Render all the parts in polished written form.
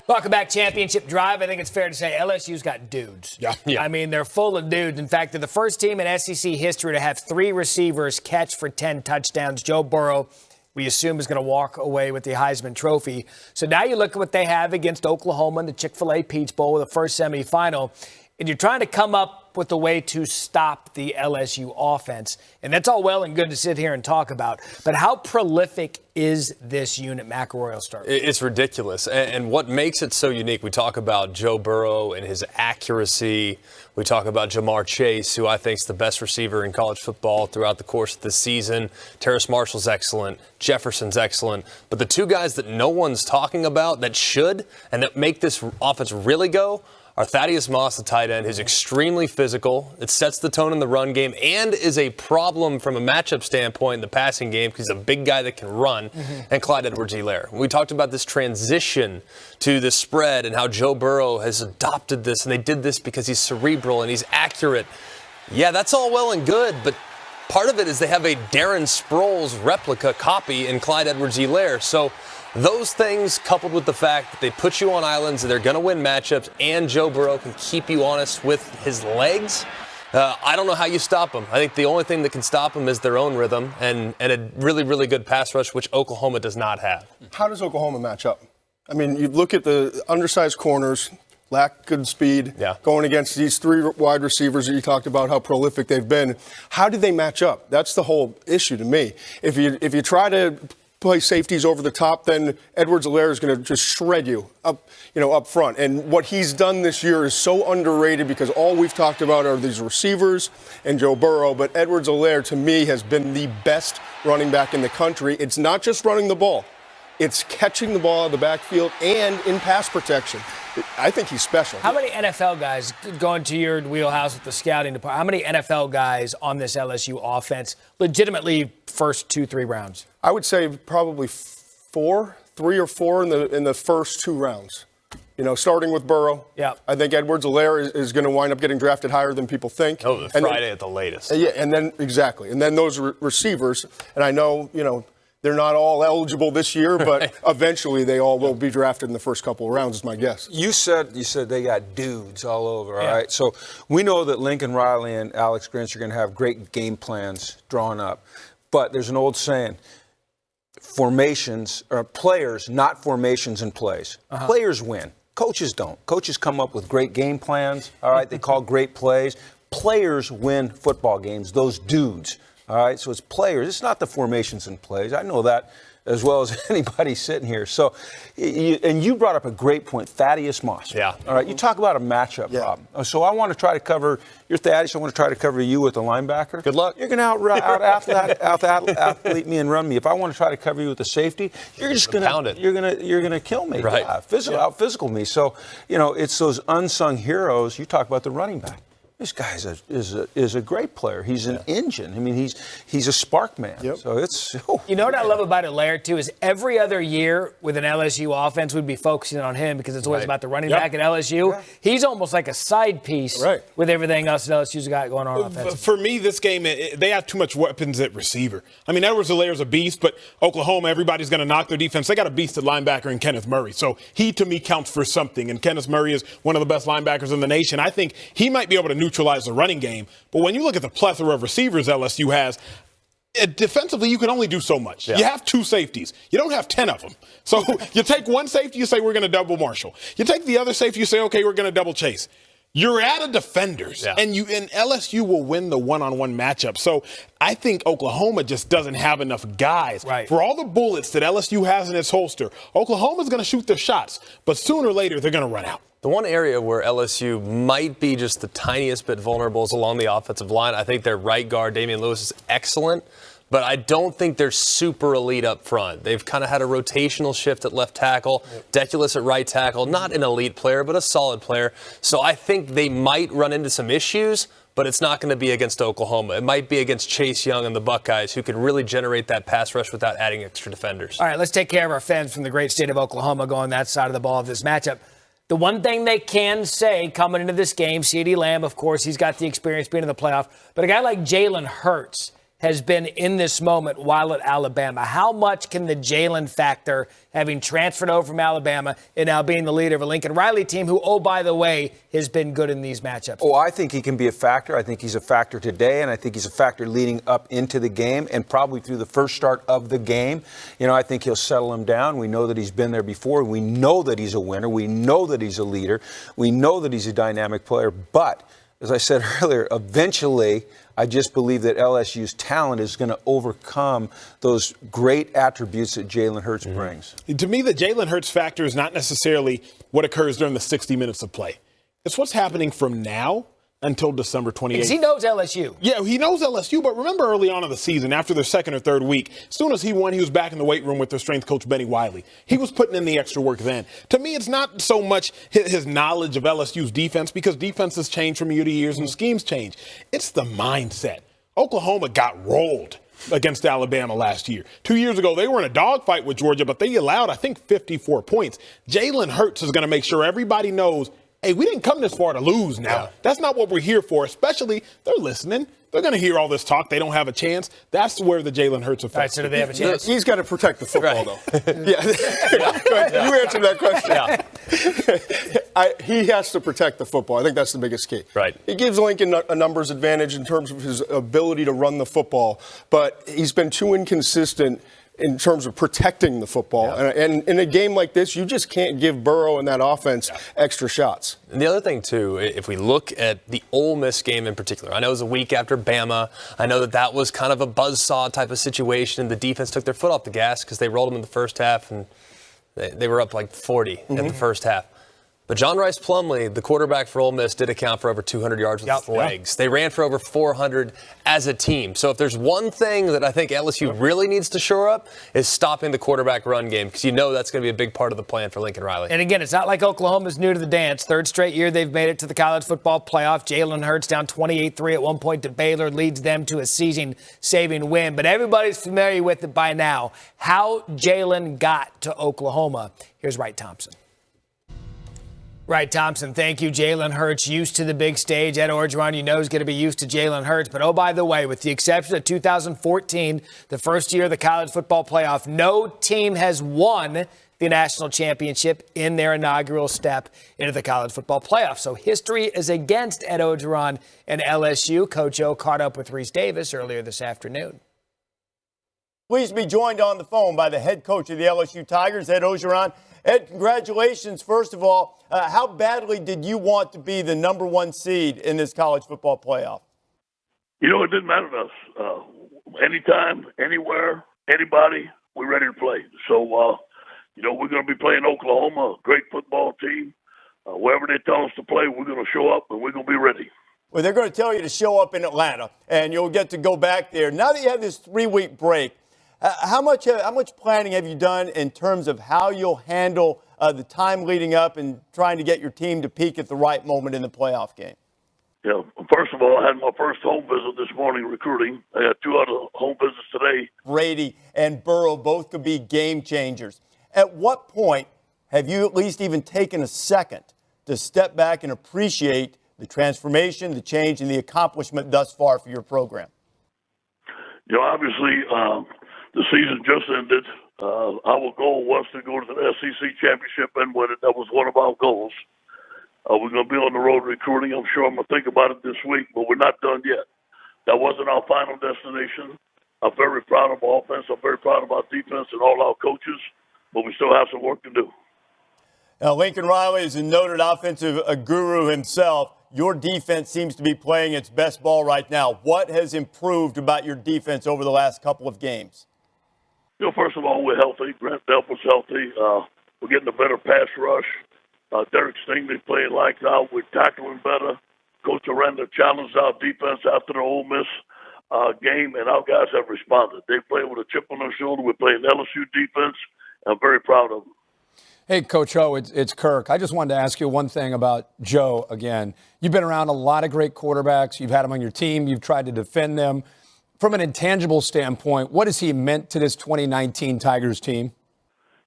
Welcome back, Championship Drive. I think it's fair to say LSU's got dudes. Yeah. I mean, they're full of dudes. In fact, they're the first team in SEC history to have 3 receivers catch for 10 touchdowns. Joe Burrow, we assume, is going to walk away with the Heisman Trophy. So now you look at what they have against Oklahoma in the Chick-fil-A Peach Bowl, the first semifinal, and you're trying to come up with a way to stop the LSU offense. And that's all well and good to sit here and talk about. But how prolific is this unit, McElroy will start? It's ridiculous. And what makes it so unique, we talk about Joe Burrow and his accuracy. We talk about Jamar Chase, who I think is the best receiver in college football throughout the course of the season. Terrace Marshall's excellent. Jefferson's excellent. But the 2 guys that no one's talking about that should and that make this offense really go are Thaddeus Moss, the tight end, who's extremely physical. It sets the tone in the run game and is a problem from a matchup standpoint in the passing game because he's a big guy that can run, and Clyde Edwards-Helaire. We talked about this transition to the spread and how Joe Burrow has adopted this, and they did this because he's cerebral and he's accurate. Yeah, that's all well and good, but part of it is they have a Darren Sproles replica copy in Clyde Edwards-Helaire. So those things, coupled with the fact that they put you on islands and they're going to win matchups, and Joe Burrow can keep you honest with his legs, I don't know how you stop him. I think the only thing that can stop him is their own rhythm and a really, really good pass rush, which Oklahoma does not have. How does Oklahoma match up? I mean, you look at the undersized corners, lack good speed, going against these 3 wide receivers that you talked about, how prolific they've been. How do they match up? That's the whole issue to me. If you try to play safeties over the top, then Edwards-Helaire is going to just shred you up front. And what he's done this year is so underrated because all we've talked about are these receivers and Joe Burrow. But Edwards-Helaire, to me, has been the best running back in the country. It's not just running the ball. It's catching the ball out of the backfield and in pass protection. I think he's special. How many NFL guys, going to your wheelhouse with the scouting department, how many NFL guys on this LSU offense legitimately first 2-3 rounds? I would say probably 3 or 4 in the first 2 rounds. Starting with Burrow. Yeah. I think Edwards-Helaire is going to wind up getting drafted higher than people think. Oh, Friday at the latest. Yeah, and then exactly. And then those receivers, and I know, they're not all eligible this year, but eventually they all will be drafted in the first couple of rounds, is my guess. You said they got dudes all over, all right? So we know that Lincoln Riley and Alex Grinch are going to have great game plans drawn up. But there's an old saying, formations are players, not formations and plays. Players win. Coaches don't. Coaches come up with great game plans, all right? They call great plays. Players win football games, those dudes. All right, so it's players. It's not the formations and plays. I know that as well as anybody sitting here. So, you brought up a great point, Thaddeus Moss. Yeah. All right, you talk about a matchup problem. So I want to try to cover your Thaddeus. I want to try to cover you with a linebacker. Good luck. You're going to out-athlete me and run me. If I want to try to cover you with a safety, you're just going to you're going to kill me. Right. Out-physical me. So, it's those unsung heroes. You talk about the running back. This guy is a great player. He's an engine. I mean, he's a spark man. Yep. So it's. You know what I love about Helaire, too, is every other year with an LSU offense would be focusing on him because it's always about the running back at LSU. Yeah. He's almost like a side piece with everything else that LSU's got going on offensively. For me, this game, they have too much weapons at receiver. I mean, Edwards-Helaire's a beast, but Oklahoma, everybody's going to knock their defense. They got a beast at linebacker in Kenneth Murray. So he, to me, counts for something. And Kenneth Murray is one of the best linebackers in the nation. I think he might be able to neutralize the running game. But when you look at the plethora of receivers LSU has, defensively, you can only do so much. Yeah. You have 2 safeties. You don't have 10 of them. So you take one safety, you say, we're going to double Marshall. You take the other safety, you say, okay, we're going to double Chase. You're out of defenders, and LSU will win the one-on-one matchup. So I think Oklahoma just doesn't have enough guys. For all the bullets that LSU has in its holster, Oklahoma's going to shoot their shots, but sooner or later they're going to run out. The one area where LSU might be just the tiniest bit vulnerable is along the offensive line. I think their right guard, Damian Lewis, is excellent, but I don't think they're super elite up front. They've kind of had a rotational shift at left tackle, Deculus at right tackle, not an elite player, but a solid player. So I think they might run into some issues, but it's not going to be against Oklahoma. It might be against Chase Young and the Buckeyes, who can really generate that pass rush without adding extra defenders. All right, let's take care of our fans from the great state of Oklahoma going that side of the ball of this matchup. The one thing they can say coming into this game, CeeDee Lamb, of course, he's got the experience being in the playoff, but a guy like Jalen Hurts, has been in this moment while at Alabama. How much can the Jalen factor, having transferred over from Alabama and now being the leader of a Lincoln Riley team who, oh, by the way, has been good in these matchups? Oh, I think he can be a factor. I think he's a factor today, and I think he's a factor leading up into the game and probably through the first start of the game. You know, I think he'll settle him down. We know that he's been there before. We know that he's a winner. We know that he's a leader. We know that he's a dynamic player. But, as I said earlier, eventually I just believe that LSU's talent is going to overcome those great attributes that Jalen Hurts brings. To me, the Jalen Hurts factor is not necessarily what occurs during the 60 minutes of play. It's what's happening from now until December 28th. Because he knows LSU. Yeah, he knows LSU, but remember early on in the season, after their second or third week, as soon as he won, he was back in the weight room with their strength coach, Benny Wiley. He was putting in the extra work then. To me, it's not so much his knowledge of LSU's defense, because defenses change from year to year and schemes change. It's the mindset. Oklahoma got rolled against Alabama last year. 2 years ago, they were in a dogfight with Georgia, but they allowed, I think, 54 points. Jalen Hurts is going to make sure everybody knows, hey, we didn't come this far to lose now. Yeah. That's not what we're here for, especially they're listening. They're going to hear all this talk. They don't have a chance. That's where the Jalen Hurts effect. Right, so do they have a chance? He's got to protect the football, though. Yeah. You answered that question. Yeah. He has to protect the football. I think that's the biggest key. Right. He gives Lincoln a numbers advantage in terms of his ability to run the football, but he's been too inconsistent in terms of protecting the football. Yeah. And in a game like this, you just can't give Burrow and that offense extra shots. And the other thing, too, if we look at the Ole Miss game in particular, I know it was a week after Bama. I know that was kind of a buzzsaw type of situation. The defense took their foot off the gas because they rolled them in the first half, and they were up like 40 in the first half. But John Rice Plumlee, the quarterback for Ole Miss, did account for over 200 yards with his legs. They ran for over 400 as a team. So if there's one thing that I think LSU really needs to shore up is stopping the quarterback run game, because you know that's going to be a big part of the plan for Lincoln Riley. And again, it's not like Oklahoma's new to the dance. Third straight year they've made it to the college football playoff. Jalen Hurts down 28-3 at one point to Baylor leads them to a season-saving win. But everybody's familiar with it by now. How Jalen got to Oklahoma. Here's Wright Thompson. Right, Thompson, thank you. Jalen Hurts, used to the big stage. Ed Orgeron, you know, is going to be used to Jalen Hurts. But, oh, by the way, with the exception of 2014, the first year of the college football playoff, no team has won the national championship in their inaugural step into the college football playoff. So history is against Ed Orgeron and LSU. Coach O caught up with Reese Davis earlier this afternoon. Pleased to be joined on the phone by the head coach of the LSU Tigers, Ed Orgeron. Ed, congratulations. First of all, how badly did you want to be the number one seed in this college football playoff? You know, it didn't matter to us. Anytime, anywhere, anybody, we're ready to play. So, you know, we're going to be playing Oklahoma, a great football team. Wherever they tell us to play, we're going to show up and we're going to be ready. Well, they're going to tell you to show up in Atlanta, and you'll get to go back there. Now that you have this 3-week break, how much planning have you done in terms of how you'll handle the time leading up and trying to get your team to peak at the right moment in the playoff game? Yeah, first of all, I had my first home visit this morning recruiting. I got 2 other home visits today. Brady and Burrow both could be game changers. At what point have you at least even taken a second to step back and appreciate the transformation, the change, and the accomplishment thus far for your program? You know, obviously, the season just ended. Our goal was to go to the SEC championship and win it. That was one of our goals. We're going to be on the road recruiting. I'm sure I'm going to think about it this week, but we're not done yet. That wasn't our final destination. I'm very proud of our offense. I'm very proud of our defense and all our coaches, but we still have some work to do. Now, Lincoln Riley is a noted offensive guru himself. Your defense seems to be playing its best ball right now. What has improved about your defense over the last couple of games? You know, first of all, we're healthy. Grant Delpit's healthy. We're getting a better pass rush. Derek Stingley playing lights out. We're tackling better. Coach Aranda challenged our defense after the Ole Miss game, and our guys have responded. They play with a chip on their shoulder. We're playing LSU defense. I'm very proud of them. Hey, Coach O, it's Kirk. I just wanted to ask you one thing about Joe again. You've been around a lot of great quarterbacks. You've had them on your team. You've tried to defend them. From an intangible standpoint, what has he meant to this 2019 Tigers team?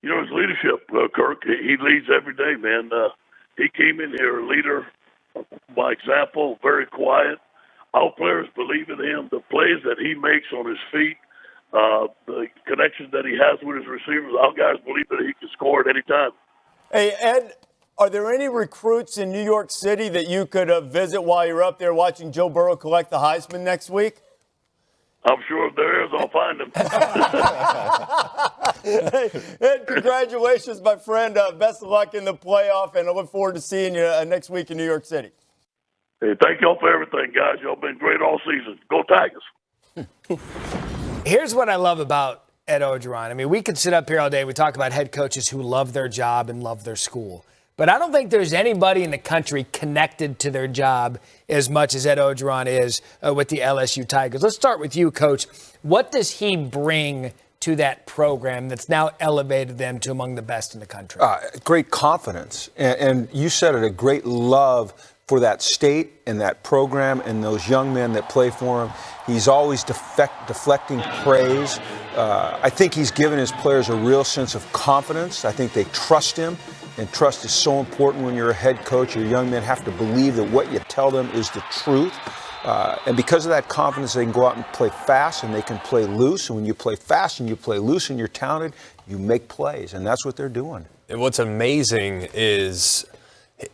You know, his leadership, Kirk. He leads every day, man. He came in here a leader by example, very quiet. our players believe in him. The plays that he makes on his feet, the connections that he has with his receivers, our guys believe that he can score at any time. Hey, Ed, are there any recruits in New York City that you could visit while you're up there watching Joe Burrow collect the Heisman next week? I'm sure if there is, I'll find him. Hey, Ed, congratulations, my friend. Best of luck in the playoff, and I look forward to seeing you next week in New York City. Hey, thank y'all for everything, guys. Y'all been great all season. Go Tigers. Here's what I love about Ed Orgeron. I mean, we could sit up here all day. We talk about head coaches who love their job and love their school. But I don't think there's anybody in the country connected to their job as much as Ed Orgeron is with the LSU Tigers. Let's start with you, Coach. What does he bring to that program that's now elevated them to among the best in the country? Great confidence. And you said it, a great love for that state and that program and those young men that play for him. He's always deflecting praise. I think he's given his players a real sense of confidence. I think they trust him, and trust is so important when you're a head coach. Your young men have to believe that what you tell them is the truth. And because of that confidence, they can go out and play fast and they can play loose. And when you play fast and you play loose and you're talented, you make plays. And that's what they're doing. And what's amazing is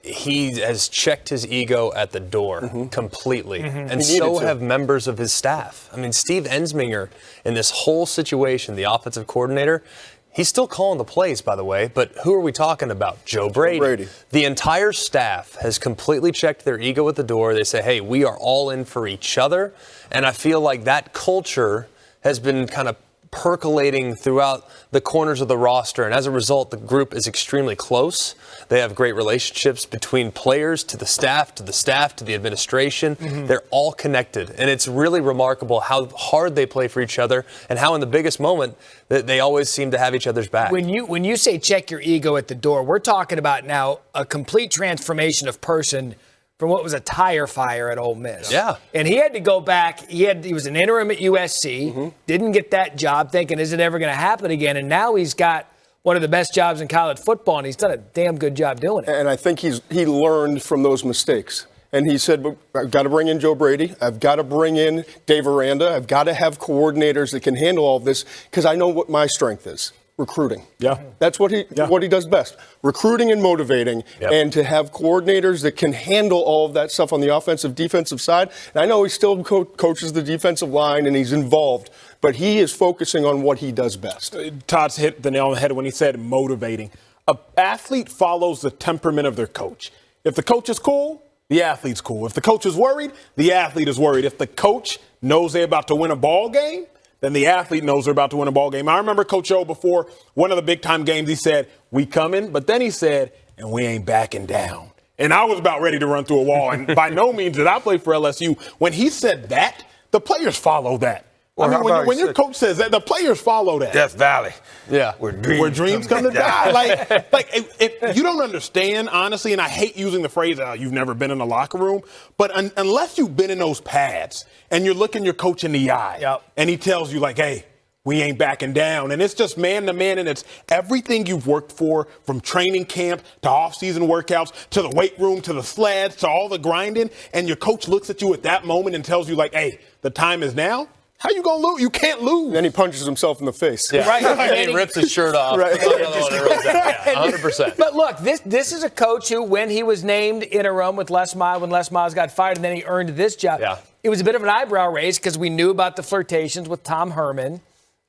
he has checked his ego at the door completely. And so have members of his staff. I mean, Steve Ensminger, in this whole situation, the offensive coordinator, he's still calling the plays, by the way, but who are we talking about? Joe Brady. The entire staff has completely checked their ego at the door. They say, hey, we are all in for each other. And I feel like that culture has been kind of percolating throughout the corners of the roster. And as a result, the group is extremely close. They have great relationships between players to the staff, to the administration. They're all connected. And it's really remarkable how hard they play for each other and how in the biggest moment that they always seem to have each other's back. When you say check your ego at the door, we're talking about now a complete transformation of person from what was a tire fire at Ole Miss. Yeah. And he had to go back. He was an interim at USC, didn't get that job, thinking, is it ever going to happen again? And now he's got one of the best jobs in college football, and he's done a damn good job doing it. And I think he learned from those mistakes. And he said, I've got to bring in Joe Brady. I've got to bring in Dave Aranda. I've got to have coordinators that can handle all of this because I know what my strength is. Recruiting. Yeah. That's what he does best. Recruiting and motivating. Yep. And to have coordinators that can handle all of that stuff on the offensive, defensive side. And I know he still coaches the defensive line and he's involved, but he is focusing on what he does best. Todd's hit the nail on the head when he said motivating. An athlete follows the temperament of their coach. If the coach is cool, the athlete's cool. If the coach is worried, the athlete is worried. If the coach knows they're about to win a ball game, then the athlete knows they're about to win a ball game. I remember Coach O before one of the big-time games, he said, we coming, but then he said, and we ain't backing down. And I was about ready to run through a wall, and by no means did I play for LSU. When he said that, the players follow that. Well, I mean, when your coach says that, the players follow that. Death Valley. Yeah. Where dreams come to die. Like if you don't understand, honestly, and I hate using the phrase, you've never been in a locker room, but unless you've been in those pads and you're looking your coach in the eye and he tells you, like, hey, we ain't backing down. And it's just man to man, and it's everything you've worked for, from training camp to off-season workouts to the weight room to the sleds to all the grinding, and your coach looks at you at that moment and tells you, like, hey, the time is now. How you gonna lose? You can't lose. Then he punches himself in the face. Yeah. Right. And he rips his shirt off. Right. 100%. But look, this is a coach who, when he was named interim with Les Miles, when Les Miles got fired, and then he earned this job, it was a bit of an eyebrow raise because we knew about the flirtations with Tom Herman.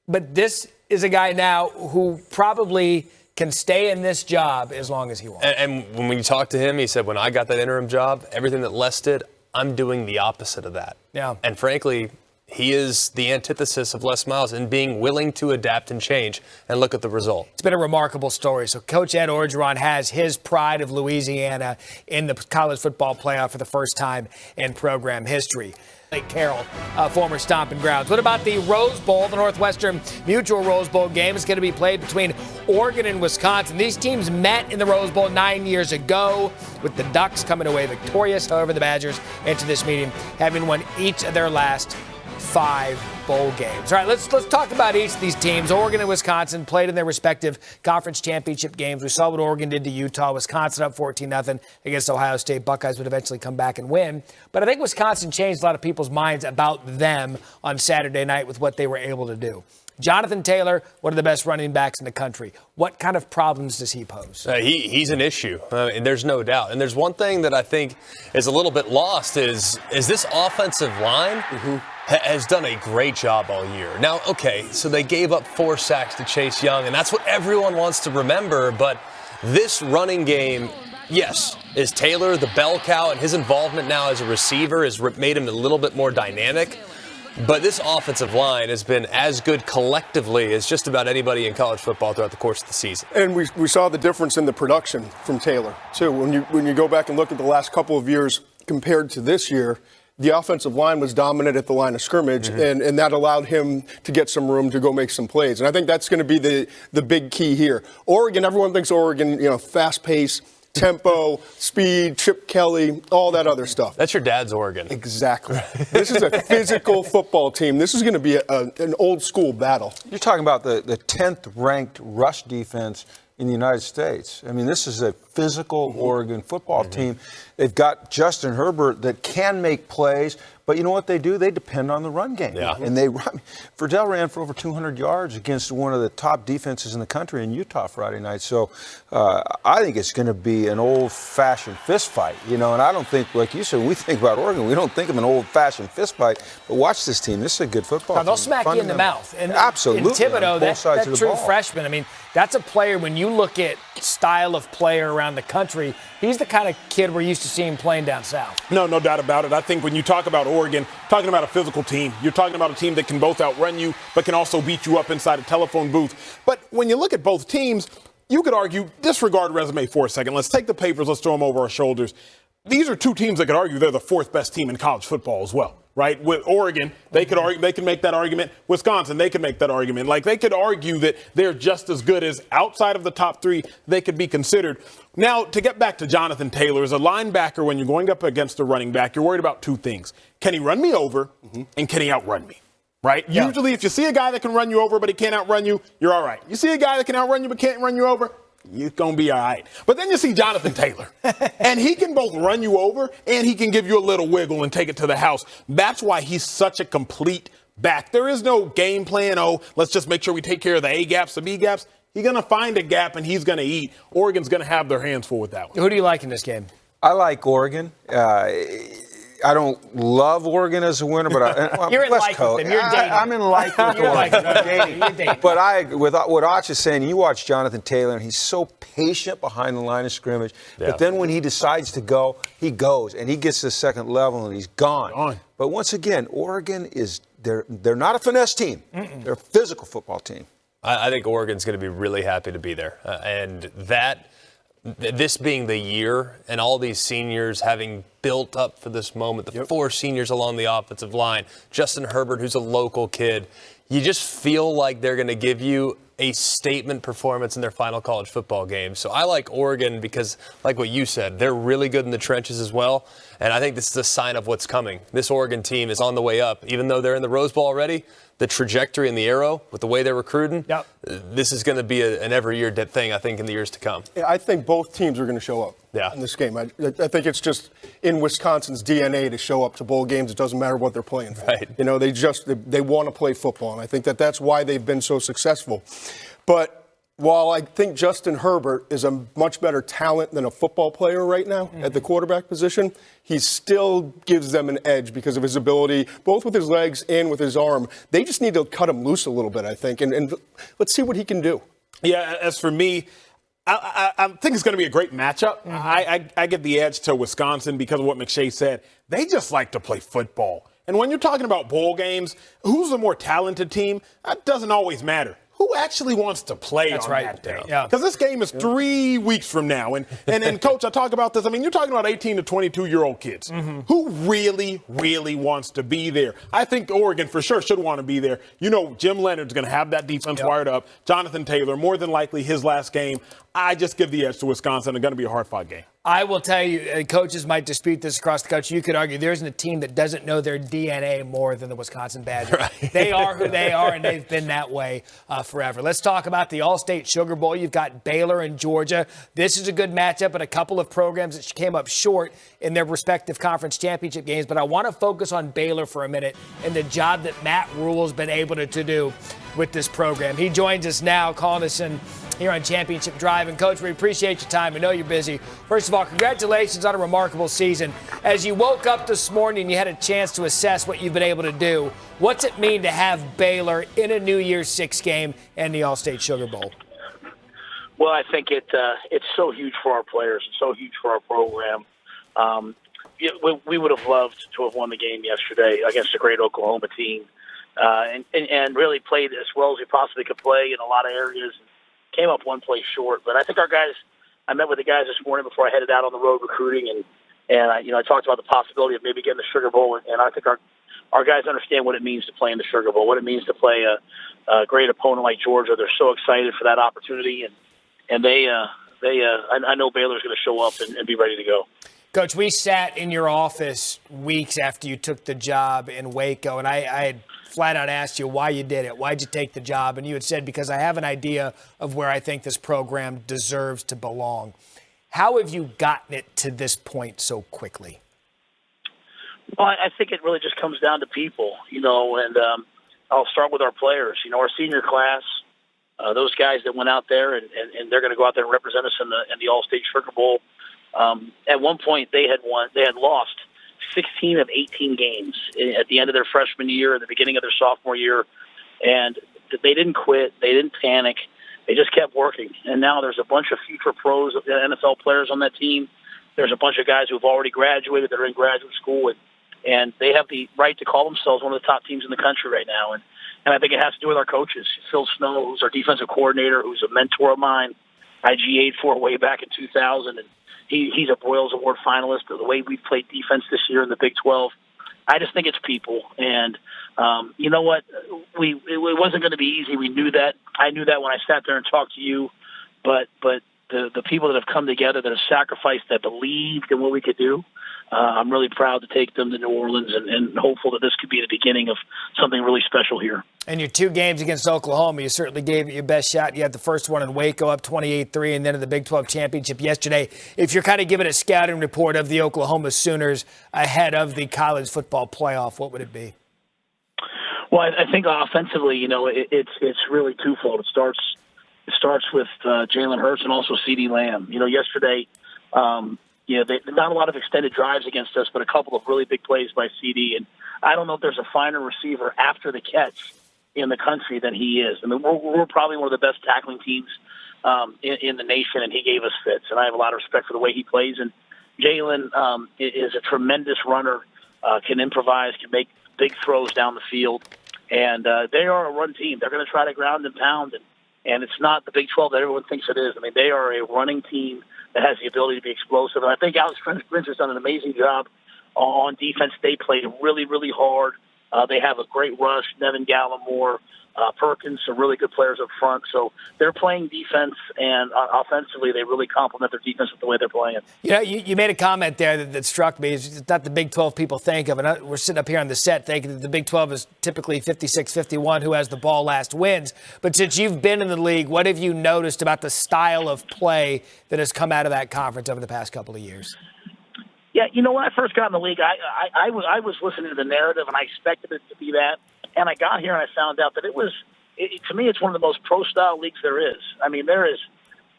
But this is a guy now who probably can stay in this job as long as he wants. And when you talk to him, he said, when I got that interim job, everything that Les did, I'm doing the opposite of that. Yeah. And frankly, he is the antithesis of Les Miles in being willing to adapt and change, and look at the result. It's been a remarkable story. So Coach Ed Orgeron has his pride of Louisiana in the college football playoff for the first time in program history. Lake Carroll, former stomping grounds. What about the Rose Bowl? The Northwestern Mutual Rose Bowl game is going to be played between Oregon and Wisconsin. These teams met in the Rose Bowl 9 years ago, with the Ducks coming away victorious. However, the Badgers enter this meeting having won each of their last 5 bowl games. All right, let's talk about each of these teams. Oregon and Wisconsin played in their respective conference championship games. We saw what Oregon did to Utah. Wisconsin up 14-0 against Ohio State. Buckeyes would eventually come back and win. But I think Wisconsin changed a lot of people's minds about them on Saturday night with what they were able to do. Jonathan Taylor, one of the best running backs in the country. What kind of problems does he pose? He's an issue, and there's no doubt. And there's one thing that I think is a little bit lost is this offensive line has done a great job all year. Now, okay, so they gave up 4 sacks to Chase Young, and that's what everyone wants to remember. But this running game, yes, is Taylor the bell cow, and his involvement now as a receiver has made him a little bit more dynamic. But this offensive line has been as good collectively as just about anybody in college football throughout the course of the season. And we saw the difference in the production from Taylor, too. When you go back and look at the last couple of years compared to this year, the offensive line was dominant at the line of scrimmage, and that allowed him to get some room to go make some plays. And I think that's going to be the big key here. Oregon, everyone thinks Oregon, fast pace, tempo, speed, Chip Kelly, all that other stuff. That's your dad's Oregon. Exactly. This is a physical football team. This is going to be an old school battle. You're talking about the 10th ranked rush defense in the United States. I mean, this is a physical Oregon football team. They've got Justin Herbert that can make plays, but you know what they do? They depend on the run game. Yeah. And they run. Verdell ran for over 200 yards against one of the top defenses in the country in Utah Friday night. So I think it's going to be an old-fashioned fist fight, and I don't think, like you said, when we think about Oregon, we don't think of an old-fashioned fist fight. But watch this team. This is a good football team. They'll smack you in the mouth. And absolutely. And Thibodeau, that true freshman, I mean, that's a player, when you look at style of player around the country, he's the kind of kid we're used to seeing playing down south. No doubt about it. I think when you talk about Oregon, talking about a physical team, you're talking about a team that can both outrun you, but can also beat you up inside a telephone booth. But when you look at both teams, you could argue, disregard resume for a second. Let's take the papers, let's throw them over our shoulders. These are two teams that could argue they're the 4th best team in college football as well. Right? With Oregon, they could argue, they can make that argument. Wisconsin, they can make that argument. Like, they could argue that they're just as good as outside of the top 3 they could be considered. Now, to get back to Jonathan Taylor, as a linebacker, when you're going up against a running back, you're worried about 2 things. Can he run me over, and can he outrun me? Right? Yeah. Usually, if you see a guy that can run you over, but he can't outrun you, you're all right. You see a guy that can outrun you, but can't run you over, you're going to be all right. But then you see Jonathan Taylor, and he can both run you over and he can give you a little wiggle and take it to the house. That's why he's such a complete back. There is no game plan, let's just make sure we take care of the A gaps, the B gaps. He's going to find a gap and he's going to eat. Oregon's going to have their hands full with that one. Who do you like in this game? I like Oregon. I don't love Oregon as a winner, but you're in like with them. You're dating. I'm in like with Oregon. You're dating. But with what Arch is saying, you watch Jonathan Taylor, and he's so patient behind the line of scrimmage. Yeah. But then when he decides to go, he goes, and he gets to the second level, and he's gone. But once again, Oregon they're not a finesse team. They're a physical football team. I think Oregon's going to be really happy to be there, and this being the year and all these seniors having built up for this moment, the 4 seniors along the offensive line, Justin Herbert, who's a local kid, you just feel like they're going to give you a statement performance in their final college football game. So I like Oregon because, like what you said, they're really good in the trenches as well. And I think this is a sign of what's coming. This Oregon team is on the way up. Even though they're in the Rose Bowl already, the trajectory and the arrow with the way they're recruiting, this is going to be an every year thing, I think, in the years to come. Yeah, I think both teams are going to show up in this game. I think it's just in Wisconsin's DNA to show up to bowl games. It doesn't matter what they're playing for. Right. They want to play football, and I think that's why they've been so successful. But while I think Justin Herbert is a much better talent than a football player right now at the quarterback position, he still gives them an edge because of his ability, both with his legs and with his arm. They just need to cut him loose a little bit, I think, and let's see what he can do. Yeah, as for me, I think it's going to be a great matchup. I give the edge to Wisconsin because of what McShay said. They just like to play football. And when you're talking about bowl games, who's the more talented team? That doesn't always matter. Who actually wants to play on that day? Because this game is 3 weeks from now. And Coach, I talk about this. I mean, you're talking about 18 to 22-year-old kids. Who really, really wants to be there? I think Oregon for sure should want to be there. Jim Leonard's going to have that defense wired up. Jonathan Taylor, more than likely his last game. I just give the edge to Wisconsin. It's going to be a hard-fought game. I will tell you, coaches might dispute this across the country. You could argue there isn't a team that doesn't know their DNA more than the Wisconsin Badgers. Right. They are who they are, and they've been that way forever. Let's talk about the All-State Sugar Bowl. You've got Baylor and Georgia. This is a good matchup, but a couple of programs that came up short in their respective conference championship games. But I want to focus on Baylor for a minute and the job that Matt Rhule has been able to do with this program. He joins us now, calling us in here on Championship Drive. And, Coach, we appreciate your time. I know you're busy. First of all, congratulations on a remarkable season. As you woke up this morning and you had a chance to assess what you've been able to do, what's it mean to have Baylor in a New Year's Six game and the All-State Sugar Bowl? Well, I think it's so huge for our players. It's so huge for our program. We would have loved to have won the game yesterday against a great Oklahoma team and really played as well as we possibly could play in a lot of areas. Came up one play short, but I think our guys. I met with the guys this morning before I headed out on the road recruiting, and I talked about the possibility of maybe getting the Sugar Bowl, and I think our guys understand what it means to play in the Sugar Bowl, what it means to play a great opponent like Georgia. They're so excited for that opportunity, and I know Baylor's going to show up and be ready to go. Coach, we sat in your office weeks after you took the job in Waco, and I had flat out asked you why you did it. Why'd you take the job? And you had said, because I have an idea of where I think this program deserves to belong. How have you gotten it to this point so quickly? Well, I think it really just comes down to people, and I'll start with our players. Our senior class, those guys that went out there and they're going to go out there and represent us in the All-State Sugar Bowl. At one point they had lost 16 of 18 games at the end of their freshman year, at the beginning of their sophomore year, and they didn't quit. They didn't panic. They just kept working. And now there's a bunch of future pros, NFL players on that team. There's a bunch of guys who have already graduated. They're in graduate school, and they have the right to call themselves one of the top teams in the country right now. And I think it has to do with our coaches. Phil Snow, who's our defensive coordinator, who's a mentor of mine, I GA'd for way back in 2000, and he's a Broyles Award finalist. The way we played defense this year in the Big 12, I just think it's people. And you know what? It wasn't going to be easy. We knew that. I knew that when I sat there and talked to you. But the people that have come together, that have sacrificed, that believed in what we could do, I'm really proud to take them to New Orleans and hopeful that this could be the beginning of something really special here. And your two games against Oklahoma, you certainly gave it your best shot. You had the first one in Waco up 28-3 and then in the Big 12 championship yesterday. If you're kind of giving a scouting report of the Oklahoma Sooners ahead of the college football playoff, what would it be? Well, I think offensively, it's really twofold. It starts with Jalen Hurts and also CeeDee Lamb. Yesterday, not a lot of extended drives against us, but a couple of really big plays by CD. And I don't know if there's a finer receiver after the catch in the country than he is. I mean, we're probably one of the best tackling teams in the nation, and he gave us fits. And I have a lot of respect for the way he plays. And Jalen is a tremendous runner, can improvise, can make big throws down the field. And they are a run team. They're going to try to ground and pound. And it's not the Big 12 that everyone thinks it is. I mean, they are a running team that has the ability to be explosive. And I think Alex Grinch has done an amazing job on defense. They played really, really hard. They have a great rush. Nevin Gallimore, Perkins, some really good players up front. So they're playing defense, and offensively they really complement their defense with the way they're playing. You made a comment there that struck me. It's not the Big 12 people think of. And we're sitting up here on the set thinking that the Big 12 is typically 56-51, who has the ball last wins. But since you've been in the league, what have you noticed about the style of play that has come out of that conference over the past couple of years? Yeah, when I first got in the league, I was listening to the narrative, and I expected it to be that. And I got here and I found out that to me, it's one of the most pro-style leagues there is. I mean, there's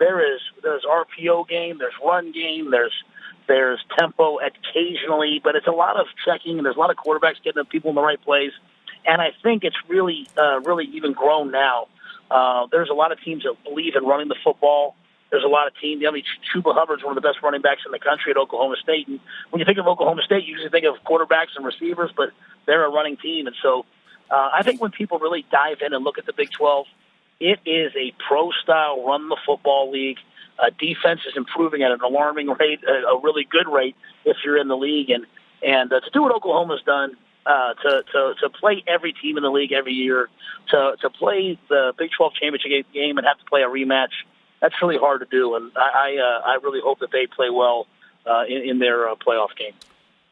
RPO game, there's run game, there's tempo occasionally, but it's a lot of checking, and there's a lot of quarterbacks getting people in the right place. And I think it's really even grown now. There's a lot of teams that believe in running the football. There's a lot of teams. Chuba Hubbard's one of the best running backs in the country at Oklahoma State. And when you think of Oklahoma State, you usually think of quarterbacks and receivers, but they're a running team. And so I think when people really dive in and look at the Big 12, it is a pro-style run-the-football league. Defense is improving at an alarming rate, a really good rate if you're in the league. And to do what Oklahoma's done, to play every team in the league every year, to play the Big 12 championship game and have to play a rematch that's really hard to do. And I really hope that they play well in their playoff game.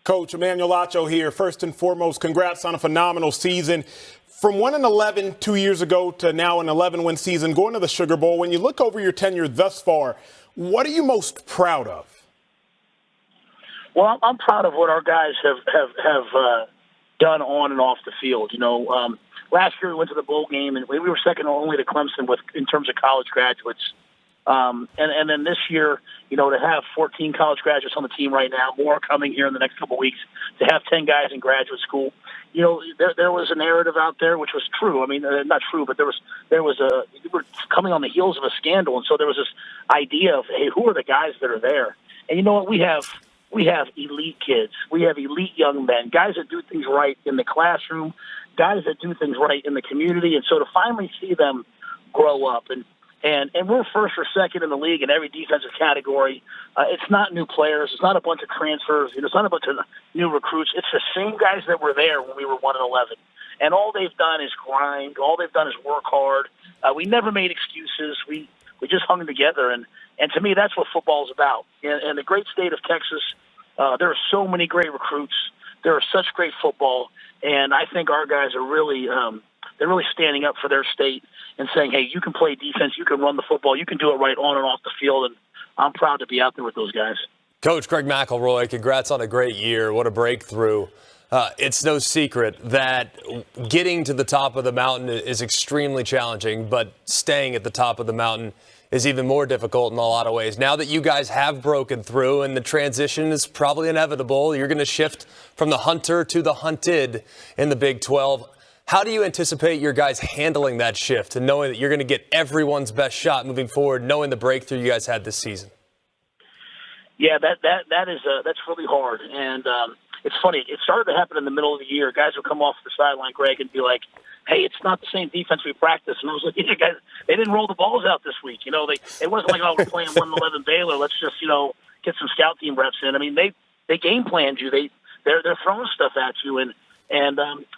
Coach Emmanuel Acho here. First and foremost, congrats on a phenomenal season. From 1-11 2 years ago to now an 11-win season, going to the Sugar Bowl. When you look over your tenure thus far, what are you most proud of? Well, I'm proud of what our guys have done on and off the field. Last year we went to the bowl game and we were second only to Clemson in terms of college graduates. And then this year, to have 14 college graduates on the team right now, more coming here in the next couple of weeks, to have 10 guys in graduate school, there was a narrative out there which was true. I mean, not true, but we were coming on the heels of a scandal, and so there was this idea of, hey, who are the guys that are there? And you know what? We have elite kids. We have elite young men, guys that do things right in the classroom, guys that do things right in the community, and so to finally see them grow up and we're first or second in the league in every defensive category. It's not new players. It's not a bunch of transfers. It's not a bunch of new recruits. It's the same guys that were there when we were 1-11. And all they've done is grind. All they've done is work hard. We never made excuses. We just hung together. And to me, that's what football is about. In the great state of Texas, there are so many great recruits. There is such great football. And I think our guys are really they're really standing up for their state and saying, hey, you can play defense, you can run the football, you can do it right on and off the field, and I'm proud to be out there with those guys. Coach Greg McElroy, congrats on a great year. What a breakthrough. It's no secret that getting to the top of the mountain is extremely challenging, but staying at the top of the mountain is even more difficult in a lot of ways. Now that you guys have broken through and the transition is probably inevitable, you're going to shift from the hunter to the hunted in the Big 12. How do you anticipate your guys handling that shift and knowing that you're going to get everyone's best shot moving forward, knowing the breakthrough you guys had this season? Yeah, that's really hard, and it's funny. It started to happen in the middle of the year. Guys would come off the sideline, Greg, and be like, "Hey, it's not the same defense we practiced." And I was like, "Yeah, guys, they didn't roll the balls out this week. It wasn't like, oh, we're playing 1-11 Baylor. Let's just get some scout team reps in." I mean, they game planned you. They're throwing stuff at you,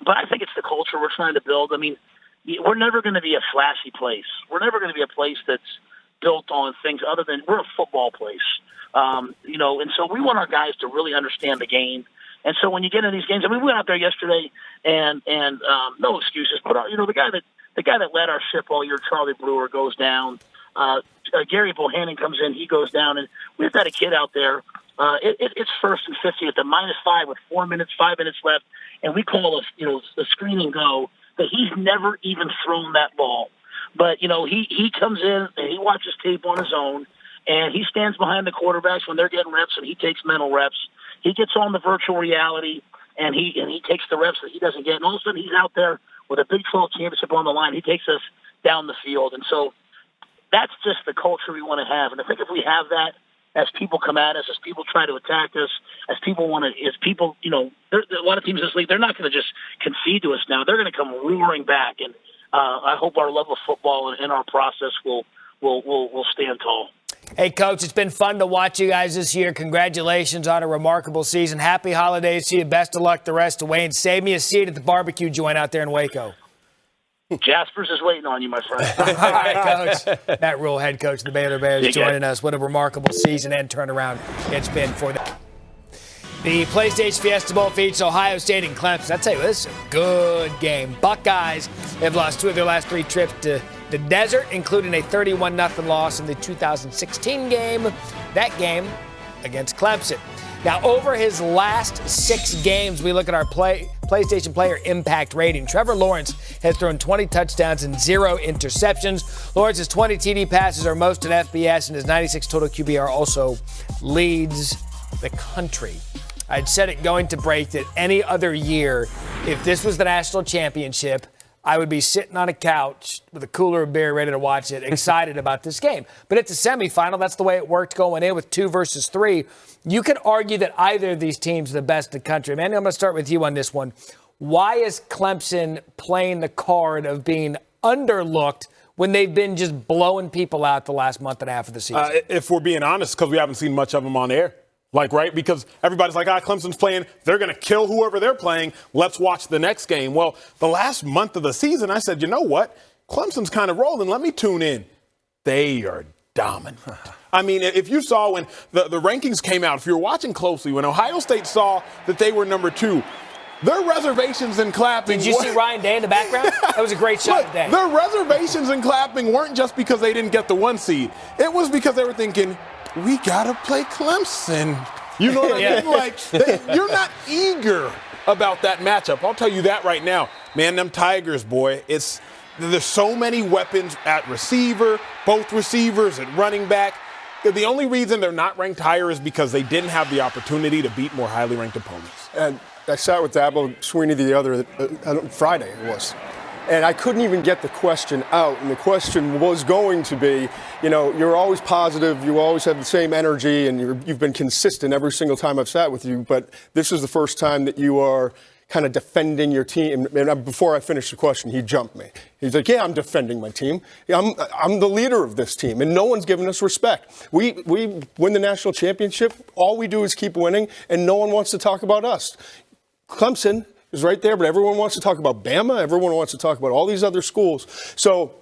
but I think it's the culture we're trying to build. I mean, we're never going to be a flashy place. We're never going to be a place that's built on things other than we're a football place. And so we want our guys to really understand the game. And so when you get in these games, I mean, we went out there yesterday and no excuses, but the guy that led our ship all year, Charlie Brewer, goes down. Gary Bohannon comes in, he goes down, and we've got a kid out there. It's 1st and 50 at the -5 with 5 minutes left, and we call a screen and go that he's never even thrown that ball. But he comes in and he watches tape on his own, and he stands behind the quarterbacks when they're getting reps, and he takes mental reps. He gets on the virtual reality, and he takes the reps that he doesn't get, and all of a sudden he's out there with a Big 12 championship on the line. He takes us down the field, and so that's just the culture we want to have. And I think if we have that, as people come at us, as people try to attack us, a lot of teams in this league, they're not going to just concede to us now. They're going to come roaring back, and I hope our love of football and our process will stand tall. Hey, Coach, it's been fun to watch you guys this year. Congratulations on a remarkable season. Happy holidays to you. Best of luck the rest of the way. And save me a seat at the barbecue joint out there in Waco. Jaspers is waiting on you, my friend. All right, Coach. Matt Rule, head coach of the Baylor Bears, joining us. What a remarkable season and turnaround it's been for them. The PlayStation Fiesta Bowl features Ohio State and Clemson. I tell you, this is a good game. Buckeyes have lost 2 of their last 3 trips to the desert, including a 31-0 loss in the 2016 game. That game against Clemson. Now, over his last 6 games, we look at our PlayStation Player Impact rating. Trevor Lawrence has thrown 20 touchdowns and 0 interceptions. Lawrence's 20 TD passes are most at FBS, and his 96 total QBR also leads the country. I'd said it going to break that any other year, if this was the national championship, I would be sitting on a couch with a cooler of beer ready to watch it, excited about this game. But it's a semifinal. That's the way it worked going in with 2 versus 3. You could argue that either of these teams are the best in the country. Manny, I'm going to start with you on this one. Why is Clemson playing the card of being underlooked when they've been just blowing people out the last month and a half of the season? If we're being honest, because we haven't seen much of them on air. Right? Because everybody's like, Clemson's playing. They're going to kill whoever they're playing. Let's watch the next game. Well, the last month of the season, I said, you know what? Clemson's kind of rolling. Let me tune in. They are dominant. I mean, if you saw when the rankings came out, if you were watching closely, when Ohio State saw that they were number 2, their reservations in clapping. Did you see Ryan Day in the background? That was a great shot today. Their reservations in clapping weren't just because they didn't get the 1 seed. It was because they were thinking, we got to play Clemson. You know what I mean? Like, you're not eager about that matchup. I'll tell you that right now. Man, them Tigers, boy, there's so many weapons at receiver, both receivers at running back. The only reason they're not ranked higher is because they didn't have the opportunity to beat more highly ranked opponents. And I sat with Dabo Swinney the other Friday, it was. And I couldn't even get the question out. And the question was going to be, you're always positive, you always have the same energy, and you've been consistent every single time I've sat with you. But this is the first time that you are kind of defending your team. And before I finished the question, he jumped me. He's like, yeah, I'm defending my team. I'm the leader of this team, and no one's giving us respect. We win the national championship. All we do is keep winning, and no one wants to talk about us. Clemson is right there, but everyone wants to talk about Bama. Everyone wants to talk about all these other schools. So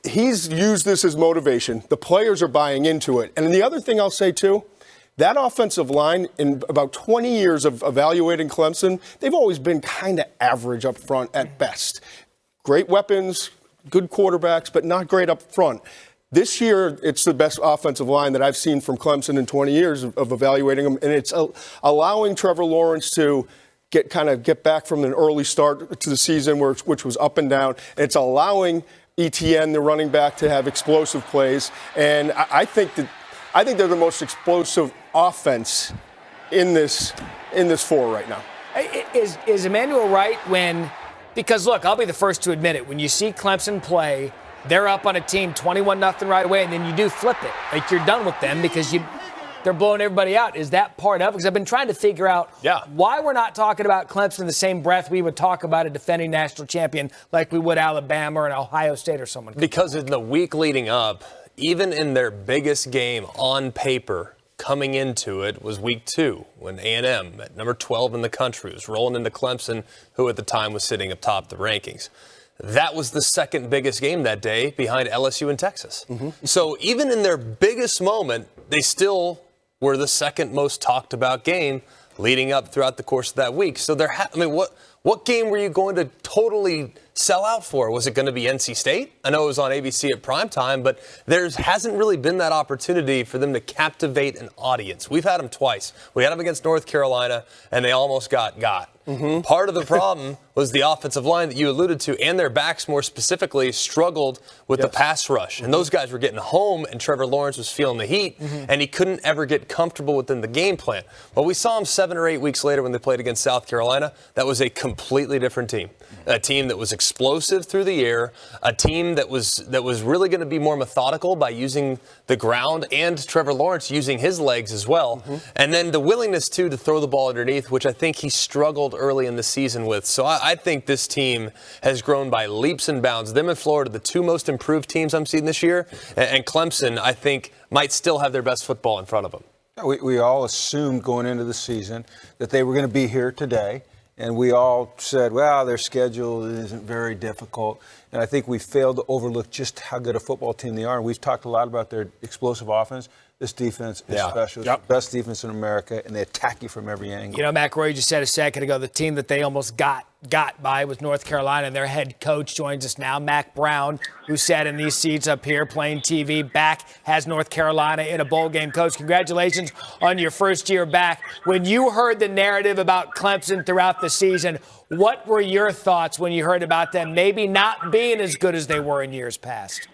he's used this as motivation. The players are buying into it. And the other thing I'll say, too, that offensive line, in about 20 years of evaluating Clemson, they've always been kind of average up front at best. Great weapons, good quarterbacks, but not great up front. This year, it's the best offensive line that I've seen from Clemson in 20 years of evaluating them, and it's allowing Trevor Lawrence to get back from an early start to the season, which was up and down. It's allowing Etienne, the running back, to have explosive plays, and I think they're the most explosive offense in this 4 right now. Is Emmanuel right because look, I'll be the first to admit it. When you see Clemson play, they're up on a team 21-0 right away, and then you do flip it. Like you're done with them because they're blowing everybody out. Is that part of it? Because I've been trying to figure out why we're not talking about Clemson in the same breath we would talk about a defending national champion like we would Alabama or Ohio State or someone. Because in the week leading up, even in their biggest game on paper coming into it was week 2 when A&M at number 12 in the country was rolling into Clemson, who at the time was sitting up top of the rankings. That was the second biggest game that day behind LSU and Texas. Mm-hmm. So even in their biggest moment, they still were the second most talked about game leading up throughout the course of that week. So what game were you going to totally sell out for? Was it going to be NC State? I know it was on ABC at primetime, but there hasn't really been that opportunity for them to captivate an audience. We've had them twice. We had them against North Carolina, and they almost got. Mm-hmm. Part of the problem was the offensive line that you alluded to, and their backs more specifically struggled with the pass rush. And those guys were getting home, and Trevor Lawrence was feeling the heat, and he couldn't ever get comfortable within the game plan. But we saw him 7 or 8 weeks later when they played against South Carolina. That was a completely different team. A team that was explosive through the air, a team that was really going to be more methodical by using the ground, and Trevor Lawrence using his legs as well. Mm-hmm. And then the willingness, too, to throw the ball underneath, which I think he struggled early in the season with. So I think this team has grown by leaps and bounds. Them and Florida, the 2 most improved teams I'm seeing this year. And Clemson, I think, might still have their best football in front of them. We all assumed going into the season that they were going to be here today. And we all said, well, their schedule isn't very difficult. And I think we failed to overlook just how good a football team they are. And we've talked a lot about their explosive offense. This defense is special. It's the best defense in America, and they attack you from every angle. You know, Matt Roy just said a second ago, the team that they almost got by was North Carolina. Their head coach joins us now, Mack Brown, who sat in these seats up here playing TV. Back has North Carolina in a bowl game. Coach, congratulations on your first year back. When you heard the narrative about Clemson throughout the season, what were your thoughts when you heard about them maybe not being as good as they were in years past?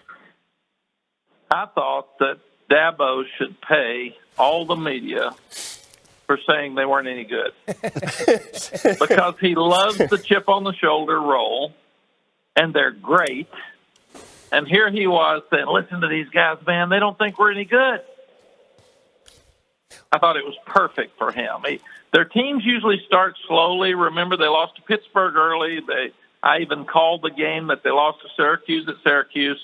I thought that Dabo should pay all the media for saying they weren't any good because he loves the chip on the shoulder role, and they're great. And here he was saying, listen to these guys, man, they don't think we're any good. I thought it was perfect for him. Their teams usually start slowly. Remember, they lost to Pittsburgh early. I even called the game that they lost to Syracuse at Syracuse.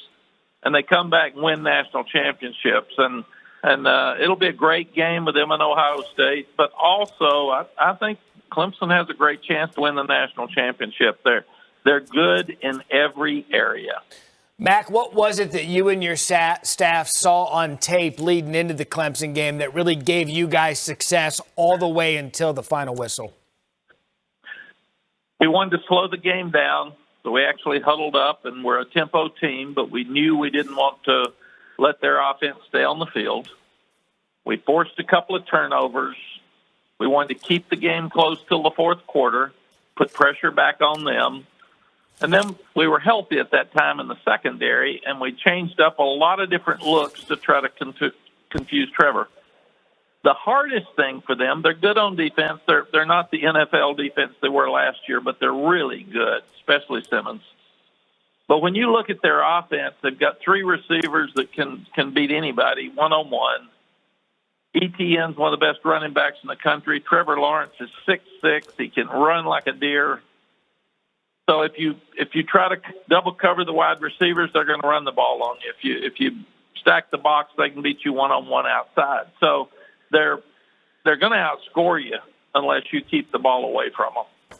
And they come back and win national championships. And it'll be a great game with them and Ohio State. But also, I think Clemson has a great chance to win the national championship. They're good in every area. Mac, what was it that you and your staff saw on tape leading into the Clemson game that really gave you guys success all the way until the final whistle? We wanted to slow the game down, so we actually huddled up, and we're a tempo team, but we knew we didn't want to let their offense stay on the field. We forced a couple of turnovers. We wanted to keep the game close till the fourth quarter, put pressure back on them. And then we were healthy at that time in the secondary, and we changed up a lot of different looks to try to confuse Trevor. The hardest thing for them, they're good on defense. They're not the NFL defense they were last year, but they're really good, especially Simmons. But when you look at their offense, they've got three receivers that can beat anybody one-on-one. ETN's one of the best running backs in the country. Trevor Lawrence is 6'6". He can run like a deer. So if you try to double cover the wide receivers, they're going to run the ball on you. If you stack the box, they can beat you one-on-one outside. So they're going to outscore you unless you keep the ball away from them,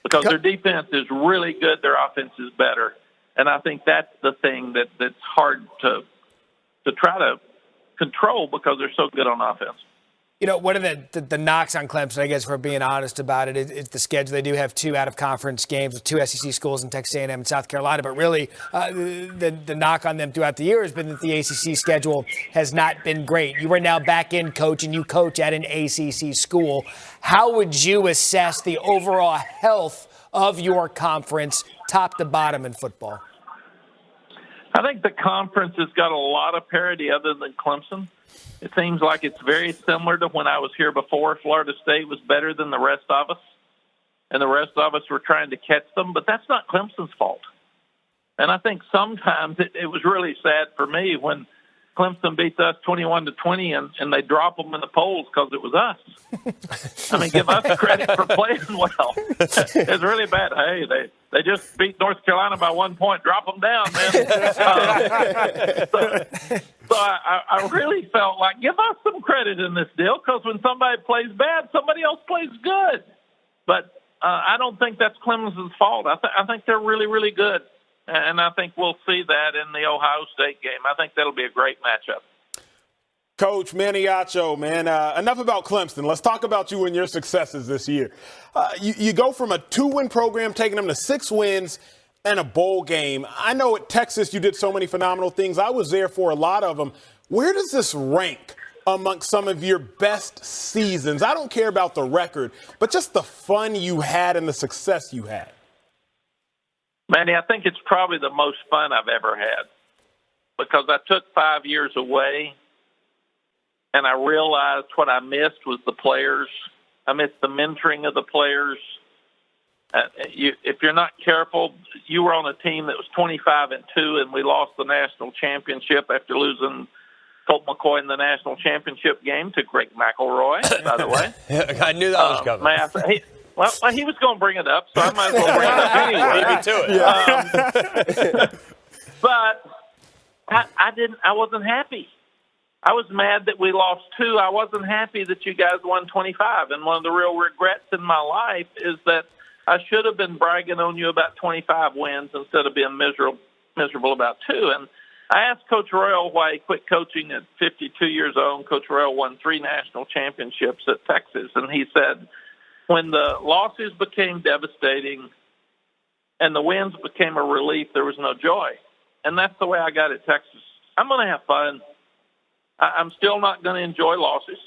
because their defense is really good, their offense is better, and I think that's the thing that's hard to try to control because they're so good on offense. You know, one of the knocks on Clemson, I guess, for being honest about it, is the schedule. They do have 2 out-of-conference games with 2 SEC schools in Texas A&M and South Carolina. But really, the knock on them throughout the year has been that the ACC schedule has not been great. You are now back in, coach, and you coach at an ACC school. How would you assess the overall health of your conference, top to bottom, in football? I think the conference has got a lot of parity other than Clemson. It seems like it's very similar to when I was here before. Florida State was better than the rest of us, and the rest of us were trying to catch them, but that's not Clemson's fault. And I think sometimes it was really sad for me when Clemson beats us 21-20 and they drop them in the polls because it was us. I mean, give us credit for playing well. It's really bad. Hey, they just beat North Carolina by 1 point. Drop them down, man. So I really felt like give us some credit in this deal, because when somebody plays bad, somebody else plays good. But I don't think that's Clemson's fault. I think they're really, really good. And I think we'll see that in the Ohio State game. I think that'll be a great matchup. Coach Maniacho, man, enough about Clemson. Let's talk about you and your successes this year. You go from a 2-win program, taking them to 6 wins and a bowl game. I know at Texas you did so many phenomenal things. I was there for a lot of them. Where does this rank amongst some of your best seasons? I don't care about the record, but just the fun you had and the success you had. Manny, I think it's probably the most fun I've ever had, because I took 5 years away, and I realized what I missed was the players. I missed the mentoring of the players. If you're not careful, you were on a team that was 25-2, and we lost the national championship after losing Colt McCoy in the national championship game to Greg McElroy, by the way. I knew that was coming. Well, he was going to bring it up, so I might as well bring it up anyway. Leave me to it. But I wasn't happy. I was mad that we lost 2. I wasn't happy that you guys won 25. And one of the real regrets in my life is that I should have been bragging on you about 25 wins instead of being miserable about 2. And I asked Coach Royal why he quit coaching at 52 years old. Coach Royal won 3 national championships at Texas, and he said, when the losses became devastating and the wins became a relief, there was no joy. And that's the way I got at Texas. I'm going to have fun. I'm still not going to enjoy losses.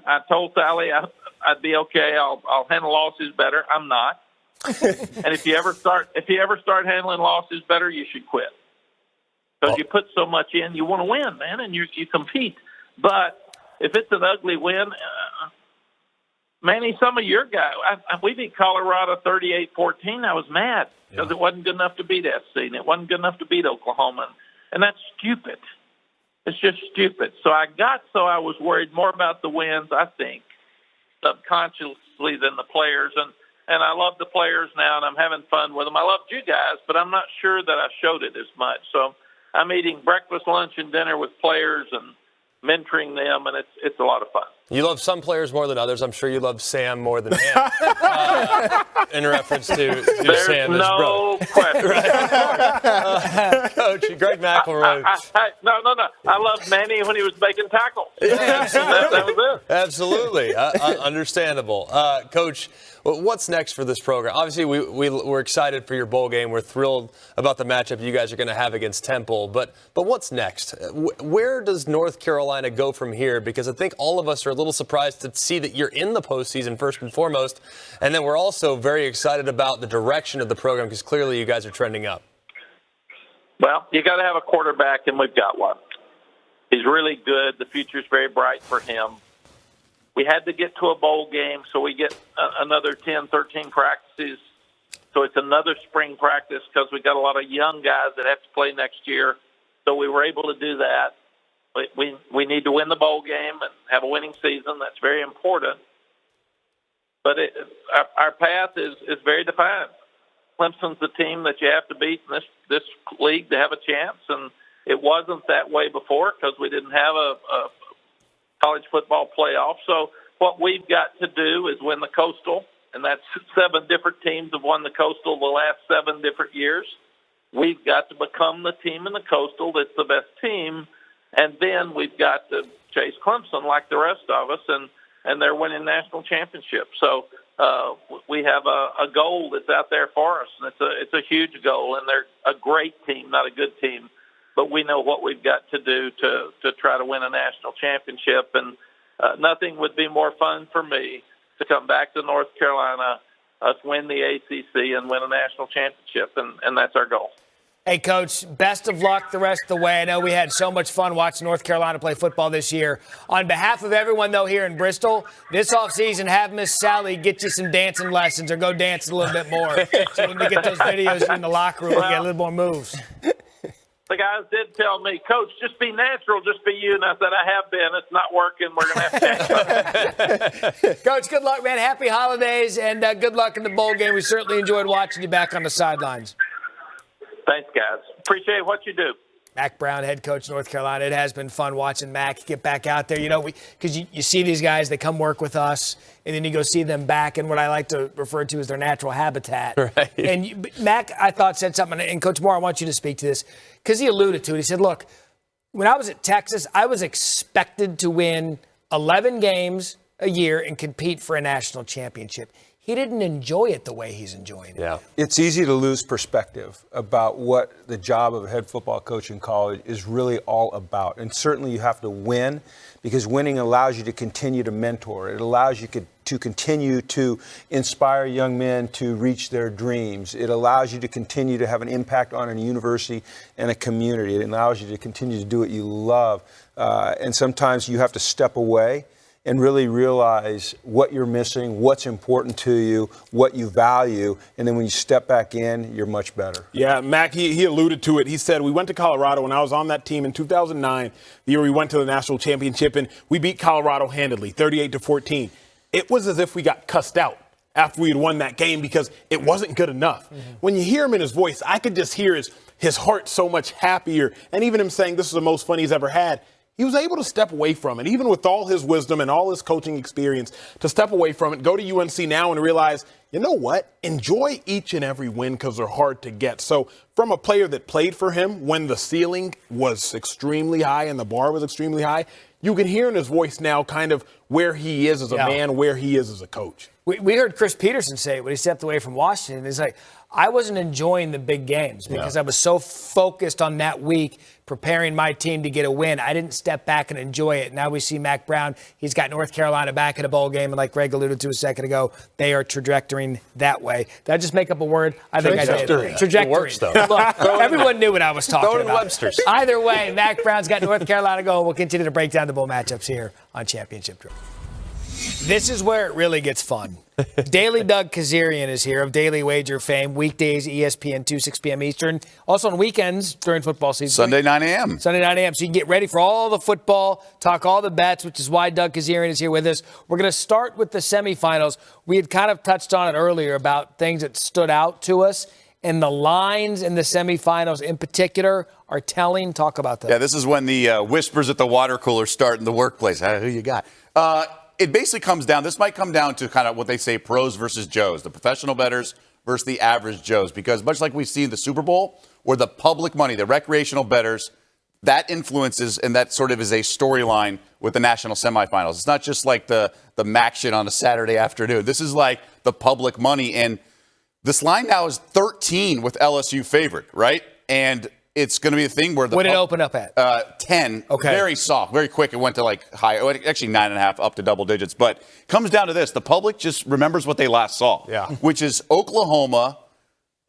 I told Sally I'd be okay. I'll handle losses better. I'm not. And if you ever start handling losses better, you should quit. Because you put so much in, you want to win, man, and you compete. But if it's an ugly win, Manny, some of your guys, we beat Colorado 38-14. I was mad because it wasn't good enough to beat SC, and it wasn't good enough to beat Oklahoma. And that's stupid. It's just stupid. So I was worried more about the wins, I think, subconsciously than the players. And I love the players now, and I'm having fun with them. I loved you guys, but I'm not sure that I showed it as much. So I'm eating breakfast, lunch, and dinner with players and mentoring them, and it's a lot of fun. You love some players more than others. I'm sure you love Sam more than him. In reference to Sam as no brother. question. Coach, Greg McElroy. No. I loved Manny when he was making tackles. That was it. Absolutely. Understandable. Coach, what's next for this program? Obviously, we're excited for your bowl game. We're thrilled about the matchup you guys are going to have against Temple. But what's next? Where does North Carolina go from here? Because I think all of us are a little surprised to see that you're in the postseason first and foremost. And then we're also very excited about the direction of the program because clearly you guys are trending up. Well, you got to have a quarterback, and we've got one. He's really good. The future's very bright for him. We had to get to a bowl game, so we get another 10, 13 practices. So it's another spring practice because we got a lot of young guys that have to play next year. So we were able to do that. We need to win the bowl game and have a winning season. That's very important. But our path is very defined. Clemson's the team that you have to beat in this league to have a chance, and it wasn't that way before because we didn't have a college football playoff. So what we've got to do is win the Coastal, and that's 7 different teams have won the Coastal the last 7 different years. We've got to become the team in the Coastal that's the best team, and then we've got to chase Clemson like the rest of us, and they're winning national championships. So we have a goal that's out there for us, and it's a huge goal, and they're a great team, not a good team. But we know what we've got to do to try to win a national championship, and nothing would be more fun for me to come back to North Carolina, us win the ACC, and win a national championship, and that's our goal. Hey, Coach, best of luck the rest of the way. I know we had so much fun watching North Carolina play football this year. On behalf of everyone, though, here in Bristol, this offseason, have Miss Sally get you some dancing lessons or go dance a little bit more. So when we get those videos in the locker room, we get a little more moves. The guys did tell me, Coach, just be natural, just be you. And I said, I have been. It's not working. We're going to have to change. Coach, good luck, man. Happy holidays, and good luck in the bowl game. We certainly enjoyed watching you back on the sidelines. Thanks, guys. Appreciate what you do. Mack Brown, head coach, North Carolina. It has been fun watching Mack get back out there. You know, because you see these guys, they come work with us, and then you go see them back in what I like to refer to as their natural habitat. Right. And Mack, I thought, said something, and Coach Moore, I want you to speak to this, because he alluded to it. He said, look, when I was at Texas, I was expected to win 11 games a year and compete for a national championship. He didn't enjoy it the way he's enjoying it. Yeah. It's easy to lose perspective about what the job of a head football coach in college is really all about. And certainly you have to win, because winning allows you to continue to mentor. It allows you to continue to inspire young men to reach their dreams. It allows you to continue to have an impact on a university and a community. It allows you to continue to do what you love. And sometimes you have to step away and really realize what you're missing, what's important to you, what you value, and then when you step back in, you're much better. Yeah, Mac, he alluded to it. He said, we went to Colorado, and I was on that team in 2009, the year we went to the national championship, and we beat Colorado handedly, 38-14. It was as if we got cussed out after we had won that game because it wasn't good enough. Mm-hmm. When you hear him in his voice, I could just hear his heart so much happier, and even him saying this is the most fun he's ever had. He was able to step away from it, even with all his wisdom and all his coaching experience, to step away from it, go to UNC now and realize, you know what? Enjoy each and every win because they're hard to get. So from a player that played for him when the ceiling was extremely high and the bar was extremely high, you can hear in his voice now kind of where he is as a man, where he is as a coach. We heard Chris Peterson say it when he stepped away from Washington. He's like, I wasn't enjoying the big games because I was so focused on that week preparing my team to get a win. I didn't step back and enjoy it. Now we see Mack Brown. He's got North Carolina back in a bowl game, and like Greg alluded to a second ago, they are trajectorying that way. Did I just make up a word? I think I did. Trajectory. It works, though. Look, everyone knew what I was talking about. Webster's. Either way, Mack Brown's got North Carolina going. We'll continue to break down the bowl matchups here on Championship Drill. This is where it really gets fun. Daily Doug Kazarian is here of Daily Wager fame, weekdays, ESPN 2, 6 p.m. Eastern. Also on weekends during football season. Sunday, 9 a.m. Sunday, 9 a.m. So you can get ready for all the football, talk all the bets, which is why Doug Kazarian is here with us. We're going to start with the semifinals. We had kind of touched on it earlier about things that stood out to us. And the lines in the semifinals in particular are telling. Talk about that. Yeah, this is when the whispers at the water cooler start in the workplace. Who you got? it basically comes down, this might come down to kind of what they say pros versus Joes, the professional bettors versus the average Joes, because much like we see in the Super Bowl, where the public money, the recreational bettors, that influences, and that sort of is a storyline with the national semifinals. It's not just like the MACtion on a Saturday afternoon. This is like the public money, and this line now is 13 with LSU favored, right? And it's going to be a thing where what did it open up at? 10. Okay. Very soft, very quick. It went to like high, actually 9.5 up to double digits. But it comes down to this: the public just remembers what they last saw, which is Oklahoma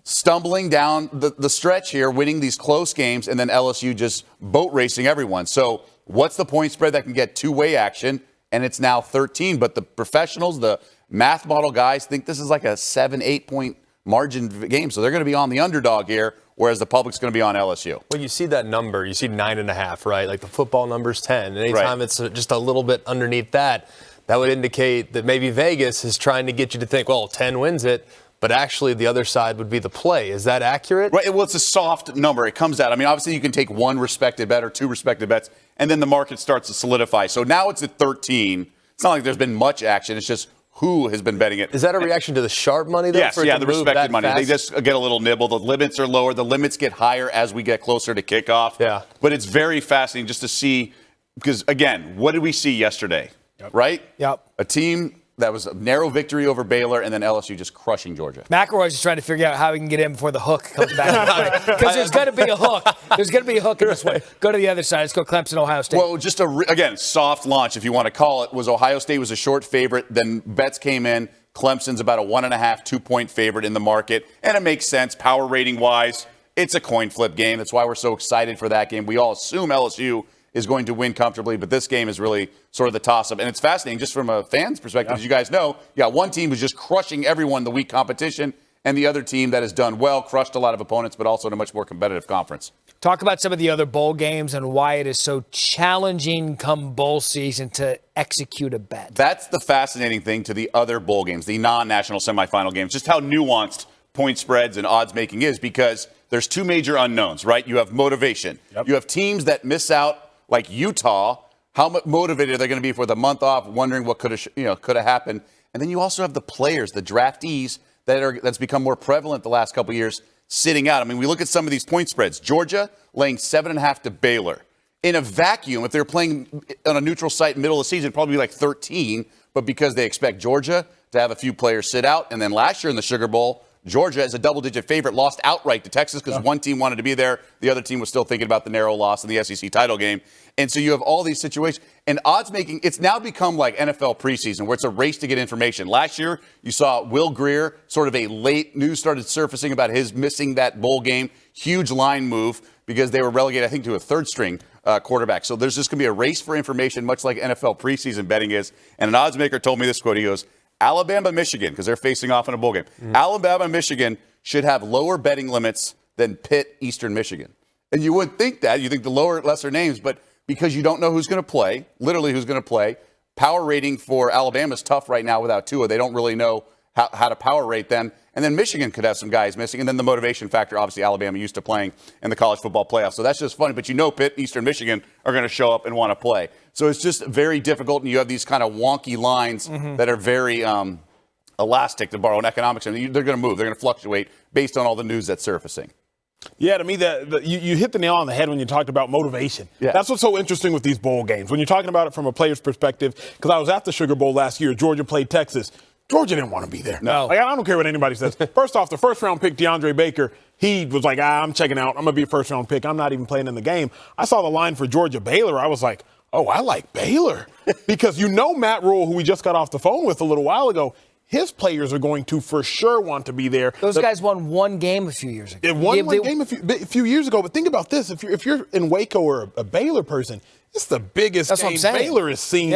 stumbling down the stretch here, winning these close games, and then LSU just boat racing everyone. So what's the point spread that can get two-way action? And it's now 13. But the professionals, the math model guys, think this is like a 7-8 point margin game. So they're going to be on the underdog here, whereas the public's going to be on LSU. Well, you see that number. You see 9.5, right? Like the football number's 10. And anytime it's just a little bit underneath that, that would indicate that maybe Vegas is trying to get you to think, well, 10 wins it. But actually, the other side would be the play. Is that accurate? Right. Well, it's a soft number. It comes out. I mean, obviously, you can take one respected bet or two respected bets, and then the market starts to solidify. So now it's at 13. It's not like there's been much action. It's just who has been betting it. Is that a reaction to the sharp money, though? Yes, the respected money. Fast? They just get a little nibble. The limits are lower. The limits get higher as we get closer to kickoff. Yeah. But it's very fascinating just to see, because, again, what did we see yesterday? Right? Yep. A team that was a narrow victory over Baylor, and then LSU just crushing Georgia. McElroy's just trying to figure out how he can get in before the hook comes back. Because there's going to be a hook. There's going to be a hook in this one. Go to the other side. Let's go Clemson, Ohio State. Well, just again, soft launch, if you want to call it, was Ohio State was a short favorite. Then bets came in. Clemson's about a 1.5, 2-point favorite in the market. And it makes sense, power rating-wise. It's a coin flip game. That's why we're so excited for that game. We all assume LSU is going to win comfortably, but this game is really sort of the toss-up. And it's fascinating, just from a fan's perspective, as you guys know, you got one team who's just crushing everyone in the weak competition, and the other team that has done well, crushed a lot of opponents, but also in a much more competitive conference. Talk about some of the other bowl games and why it is so challenging come bowl season to execute a bet. That's the fascinating thing to the other bowl games, the non-national semifinal games, just how nuanced point spreads and odds making is, because there's two major unknowns, right? You have motivation. You have teams that miss out, like Utah, how motivated they're going to be for the month off, wondering what could have happened. And then you also have the players, the draftees that's become more prevalent the last couple of years, sitting out. I mean, we look at some of these point spreads. Georgia laying 7.5 to Baylor. In a vacuum, if they're playing on a neutral site in the middle of the season, it'd probably be like 13. But because they expect Georgia to have a few players sit out, and then last year in the Sugar Bowl, Georgia, as a double-digit favorite, lost outright to Texas because one team wanted to be there. The other team was still thinking about the narrow loss in the SEC title game. And so you have all these situations. And odds-making, it's now become like NFL preseason, where it's a race to get information. Last year, you saw Will Grier, sort of a late news started surfacing about his missing that bowl game. Huge line move because they were relegated, I think, to a third-string quarterback. So there's just going to be a race for information, much like NFL preseason betting is. And an odds maker told me this quote. He goes, Alabama, Michigan, because they're facing off in a bowl game. Alabama, Michigan should have lower betting limits than Pitt, Eastern Michigan. And you wouldn't think that. You think the lesser names, but because you don't know who's going to play, literally who's going to play, power rating for Alabama is tough right now without Tua. They don't really know how to power rate them. And then Michigan could have some guys missing. And then the motivation factor, obviously Alabama used to playing in the college football playoffs. So that's just funny. But Pitt, Eastern Michigan are going to show up and want to play. So it's just very difficult. And you have these kind of wonky lines that are very elastic, to borrow an economics. And they're going to move. They're going to fluctuate based on all the news that's surfacing. Yeah, to me, you hit the nail on the head when you talked about motivation. Yeah. That's what's so interesting with these bowl games. When you're talking about it from a player's perspective, because I was at the Sugar Bowl last year, Georgia played Texas. Georgia didn't want to be there. No. Like, I don't care what anybody says. First off, the first-round pick, DeAndre Baker, he was like, I'm checking out. I'm going to be a first-round pick. I'm not even playing in the game. I saw the line for Georgia-Baylor. I was like, oh, I like Baylor. Because Matt Rule, who we just got off the phone with a little while ago, his players are going to for sure want to be there. Those guys won one game a few years ago. They won one game a few years ago. But think about this. If you're in Waco or a Baylor person, it's the biggest game Baylor has seen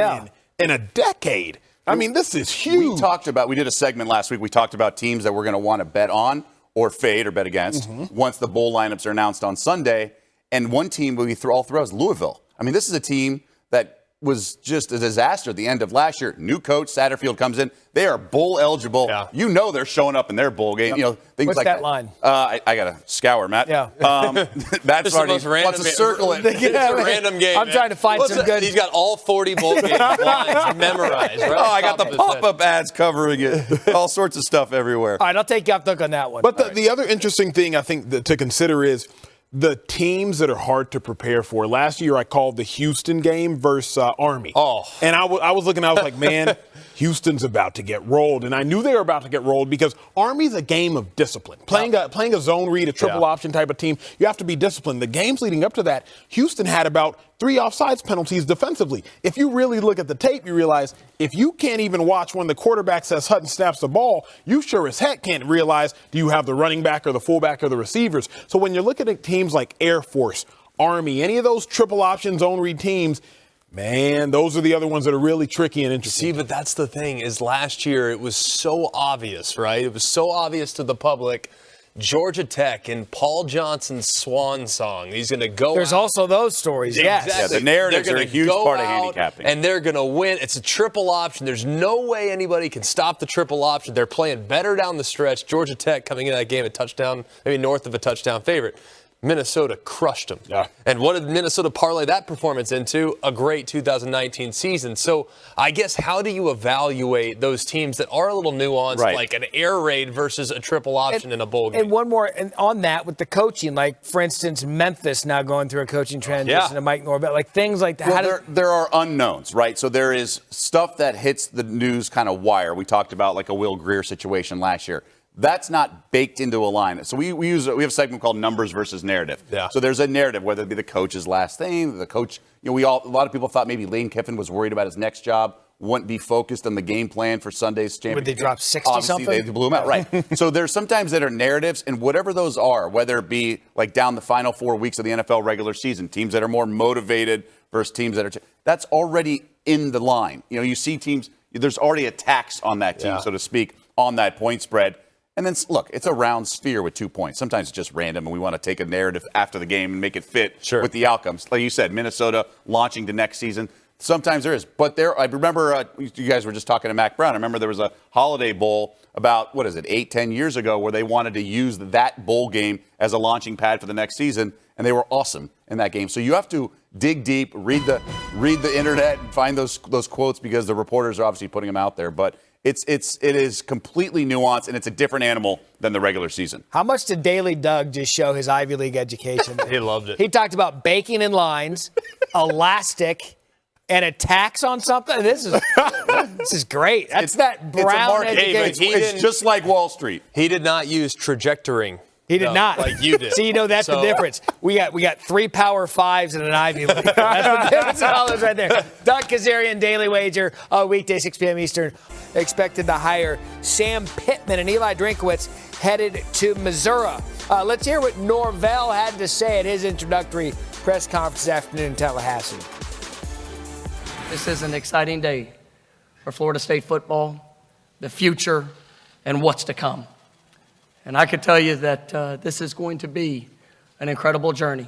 in a decade. I mean, this is huge. We did a segment last week. We talked about teams that we're going to want to bet on or fade or bet against once the bowl lineups are announced on Sunday. And one team we all throw is Louisville. I mean, this is a team that was just a disaster at the end of last year. New coach, Satterfield comes in. They are bowl eligible. Yeah. You know they're showing up in their bowl game. Yep. You know, things What's like that line? I got to scour, Matt. Yeah. That's the most random wants to circle it. It's a random game. I'm trying to find some good. He's got all 40 bowl game lines memorized. Right I got the pop-up ads covering it. All sorts of stuff everywhere. All right, I'll take you off the hook on that one. But the other interesting thing I think to consider is the teams that are hard to prepare for. Last year, I called the Houston game versus Army. Oh. And I was looking, I was like, man, Houston's about to get rolled. And I knew they were about to get rolled because Army's a game of discipline. Playing a zone read, a triple option type of team, you have to be disciplined. The games leading up to that, Houston had about 3 offsides penalties defensively. If you really look at the tape, you realize if you can't even watch when the quarterback says Hutton snaps the ball, you sure as heck can't realize do you have the running back or the fullback or the receivers. So when you're looking at teams like Air Force, Army, any of those triple option zone read teams, man, those are the other ones that are really tricky and interesting. See, but that's the thing is last year it was so obvious, right? It was so obvious to the public. Georgia Tech and Paul Johnson's swan song. He's going to go There's out. also those stories, yes. Exactly. Yeah, the narratives They're are a gonna huge go part of out handicapping. And they're going to win. It's a triple option. There's no way anybody can stop the triple option. They're playing better down the stretch. Georgia Tech coming into that game a touchdown, maybe north of a touchdown favorite. Minnesota crushed them. Yeah. And what did Minnesota parlay that performance into? A great 2019 season. So I guess how do you evaluate those teams that are a little nuanced, Right. like an air raid versus a triple option in a bowl game? And one more, and on that with the coaching, like for instance, Memphis now going through a coaching transition to Mike Norvell, like things like that. Well, there are unknowns, right? So there is stuff that hits the news kind of wire. We talked about like a Will Greer situation last year. That's not baked into a line. So we have a segment called Numbers versus Narrative. Yeah. So there's a narrative, whether it be the coach's last thing, the coach. You know, a lot of people thought maybe Lane Kiffin was worried about his next job, wouldn't be focused on the game plan for Sunday's championship. Would they drop 60 Obviously, something? they blew him out, right? So there's sometimes that are narratives, and whatever those are, whether it be like down the final 4 weeks of the NFL regular season, teams that are more motivated versus teams that are. That's already in the line. You know, you see teams. There's already a tax on that team, so to speak, on that point spread. And then, look, it's a round sphere with 2 points. Sometimes it's just random, and we want to take a narrative after the game and make it fit with the outcomes. Like you said, Minnesota launching to next season. Sometimes there is. But I remember you guys were just talking to Mac Brown. I remember there was a Holiday Bowl about, 8-10 years ago where they wanted to use that bowl game as a launching pad for the next season, and they were awesome in that game. So you have to dig deep, read the internet, and find those quotes because the reporters are obviously putting them out there. But it is completely nuanced, and it's a different animal than the regular season. How much did Daily Doug just show his Ivy League education? He loved it. He talked about baking in lines, elastic, and a tax on something. This is great. That's that Brown education. It's just like Wall Street. He did not use trajectorying. He did not. Like you did. So you know that's the difference. We got 3 Power 5s and an Ivy League. That's all those right there. Doug Kazarian, Daily Wager, weekday 6 p.m. Eastern. Expected to hire Sam Pittman and Eli Drinkowitz headed to Missouri. Let's hear what Norvell had to say at his introductory press conference this afternoon in Tallahassee. This is an exciting day for Florida State football, the future, and what's to come. And I can tell you that this is going to be an incredible journey.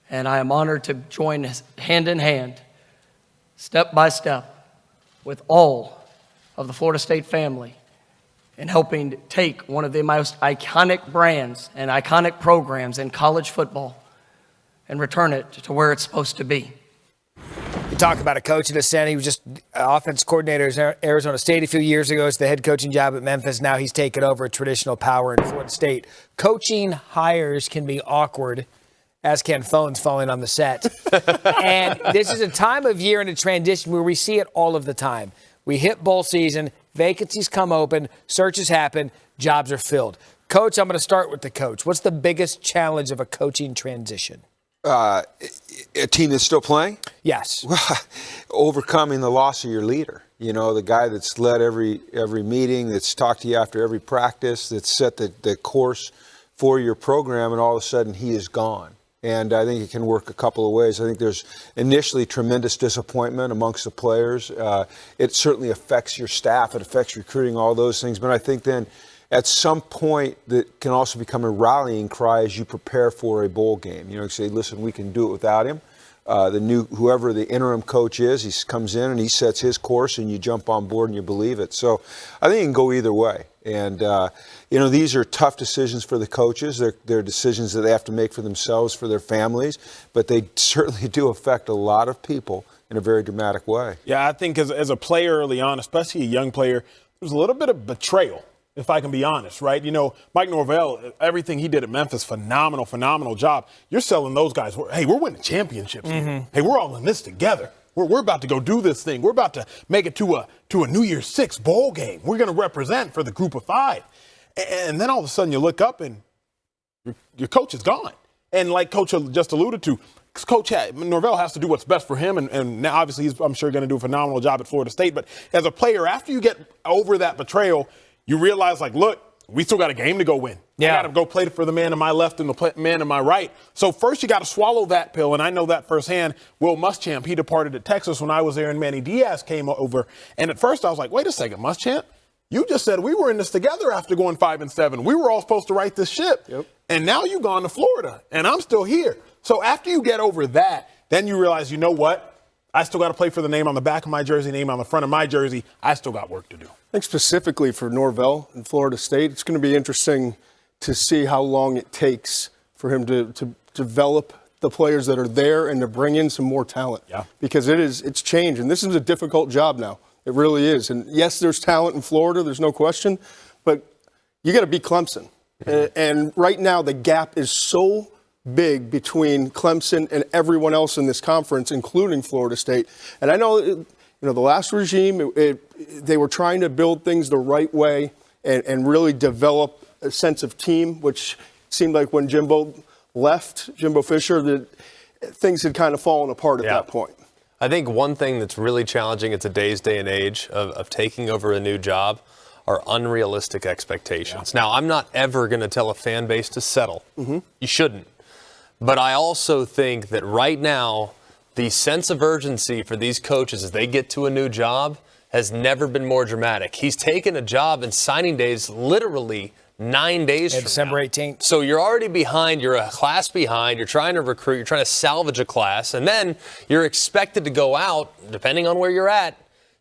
And I am honored to join hand in hand, step by step, with all of the Florida State family in helping to take one of the most iconic brands and iconic programs in college football and return it to where it's supposed to be. You talk about a coach in ascent. He was just offense coordinator at Arizona State a few years ago. It's the head coaching job at Memphis. Now he's taken over a traditional power in Florida State. Coaching hires can be awkward, as can phones falling on the set. And this is a time of year in a transition where we see it all of the time. We hit bowl season, vacancies come open, searches happen, jobs are filled. Coach, I'm going to start with the coach. What's the biggest challenge of a coaching transition? A team that's still playing? Yes. Overcoming the loss of your leader. You know, the guy that's led every meeting, that's talked to you after every practice, that's set the course for your program, and all of a sudden he is gone. And I think it can work a couple of ways. I think there's initially tremendous disappointment amongst the players. It certainly affects your staff. It affects recruiting, all those things. But I think then at some point that can also become a rallying cry as you prepare for a bowl game. You know, you say, listen, we can do it without him. whoever the interim coach is, he comes in and he sets his course, and you jump on board and you believe it. So I think it can go either way. And these are tough decisions for the coaches. They're decisions that they have to make for themselves, for their families, but they certainly do affect a lot of people in a very dramatic way. Yeah, I think as a player early on, especially a young player, there's a little bit of betrayal, if I can be honest, right? Mike Norvell, everything he did at Memphis, phenomenal job. You're selling those guys. Hey, we're winning championships. Mm-hmm. Hey, we're all in this together. We're about to go do this thing. We're about to make it to a New Year's Six bowl game. We're going to represent for the group of 5. And then all of a sudden you look up and your coach is gone. And like Coach just alluded to, Coach Norvell has to do what's best for him. And now obviously he's, I'm sure, going to do a phenomenal job at Florida State. But as a player, after you get over that betrayal, you realize, like, look, we still got a game to go win. Yeah. I got to go play for the man to my left and the man to my right. So first you got to swallow that pill, and I know that firsthand. Will Muschamp, he departed at Texas when I was there, and Manny Diaz came over. And at first I was like, wait a second, Muschamp, you just said we were in this together after going 5-7. We were all supposed to right this ship. Yep. And now you've gone to Florida, and I'm still here. So after you get over that, then you realize, you know what? I still got to play for the name on the back of my jersey, name on the front of my jersey. I still got work to do. I think specifically for Norvell and Florida State, it's going to be interesting to see how long it takes for him to develop the players that are there and to bring in some more talent. Yeah. Because it's changed, and this is a difficult job now. It really is. And yes, there's talent in Florida, there's no question, but you got to beat Clemson. Mm-hmm. And right now the gap is so big between Clemson and everyone else in this conference, including Florida State. And I know, the last regime, they were trying to build things the right way and really develop a sense of team, which seemed like when Jimbo Fisher, that things had kind of fallen apart at that point. I think one thing that's really challenging at today's day and age of taking over a new job are unrealistic expectations. Yeah. Now, I'm not ever going to tell a fan base to settle. Mm-hmm. You shouldn't. But I also think that right now, the sense of urgency for these coaches as they get to a new job has never been more dramatic. He's taken a job, and signing day is literally 9 days from December 18th. So you're already behind. You're a class behind. You're trying to recruit. You're trying to salvage a class. And then you're expected to go out, depending on where you're at,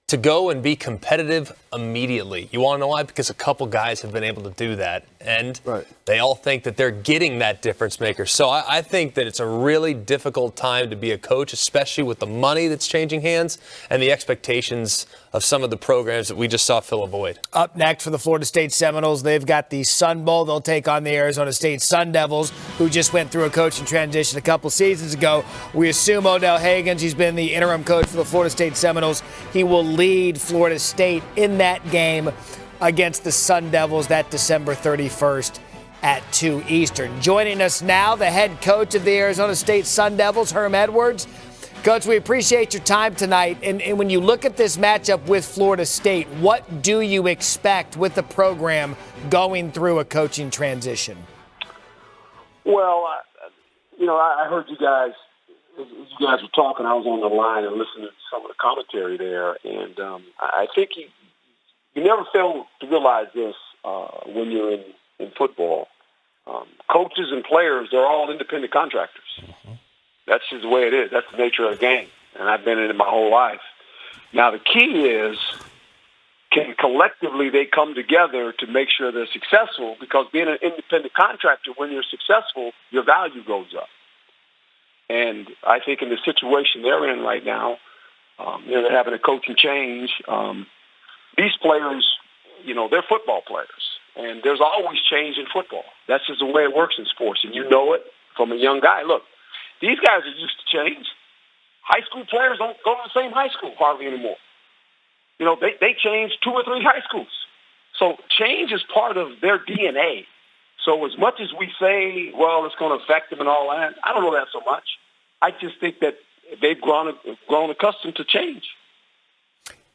to go and be competitive immediately. You want to know why? Because a couple guys have been able to do that. And they all think that they're getting that difference maker. So I think that it's a really difficult time to be a coach, especially with the money that's changing hands and the expectations of some of the programs that we just saw fill a void. Up next for the Florida State Seminoles, they've got the Sun Bowl. They'll take on the Arizona State Sun Devils, who just went through a coaching transition a couple seasons ago. We assume Odell Haggins, he's been the interim coach for the Florida State Seminoles. He will lead Florida State in that game against the Sun Devils that December 31st at 2 Eastern. Joining us now, the head coach of the Arizona State Sun Devils, Herm Edwards. Coach, we appreciate your time tonight. And when you look at this matchup with Florida State, what do you expect with the program going through a coaching transition? Well, I heard you guys, as you guys were talking, I was on the line and listening to some of the commentary there. And I think you never fail to realize this when you're in football. Coaches and players, they're all independent contractors. Mm-hmm. That's just the way it is. That's the nature of the game. And I've been in it my whole life. Now, the key is, can collectively they come together to make sure they're successful? Because being an independent contractor, when you're successful, your value goes up. And I think in the situation they're in right now, they're having a coaching change. These players, they're football players. And there's always change in football. That's just the way it works in sports. And you know it from a young guy. Look, these guys are used to change. High school players don't go to the same high school hardly anymore. They change 2 or 3 high schools. So change is part of their DNA. So as much as we say, well, it's going to affect them and all that, I don't know that so much. I just think that they've grown accustomed to change.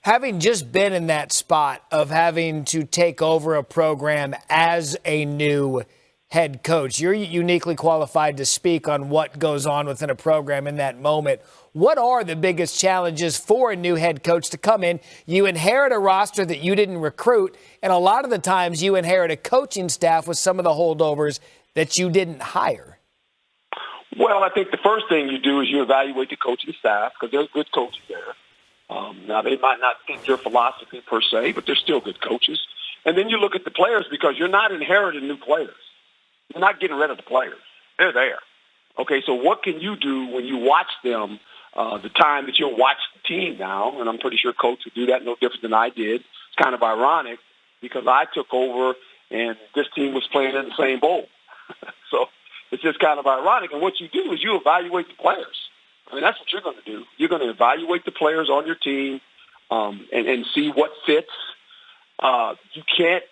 Having just been in that spot of having to take over a program as a new head coach, you're uniquely qualified to speak on what goes on within a program in that moment. What are the biggest challenges for a new head coach to come in? You inherit a roster that you didn't recruit, and a lot of the times you inherit a coaching staff with some of the holdovers that you didn't hire. Well, I think the first thing you do is you evaluate the coaching staff because there's good coaches there. Now, they might not fit your philosophy per se, but they're still good coaches. And then you look at the players because you're not inheriting new players. You're not getting rid of the players. They're there. Okay, so what can you do when you watch them the time that you'll watch the team now? And I'm pretty sure Coach would do that no different than I did. It's kind of ironic because I took over and this team was playing in the same bowl. So it's just kind of ironic. And what you do is you evaluate the players. I mean, that's what you're going to do. You're going to evaluate the players on your team and see what fits. You can't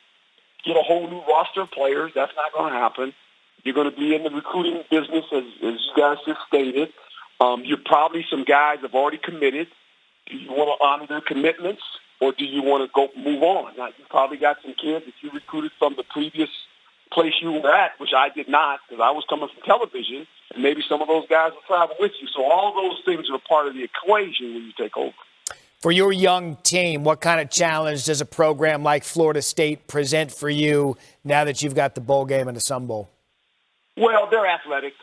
get a whole new roster of players. That's not going to happen. You're going to be in the recruiting business, as you guys just stated. You're probably some guys have already committed. Do you want to honor their commitments, or do you want to go move on? Now, you probably got some kids that you recruited from the previous place you were at, which I did not because I was coming from television, and maybe some of those guys will travel with you. So all those things are part of the equation when you take over. For your young team, what kind of challenge does a program like Florida State present for you now that you've got the bowl game and the Sun Bowl? Well, they're athletic,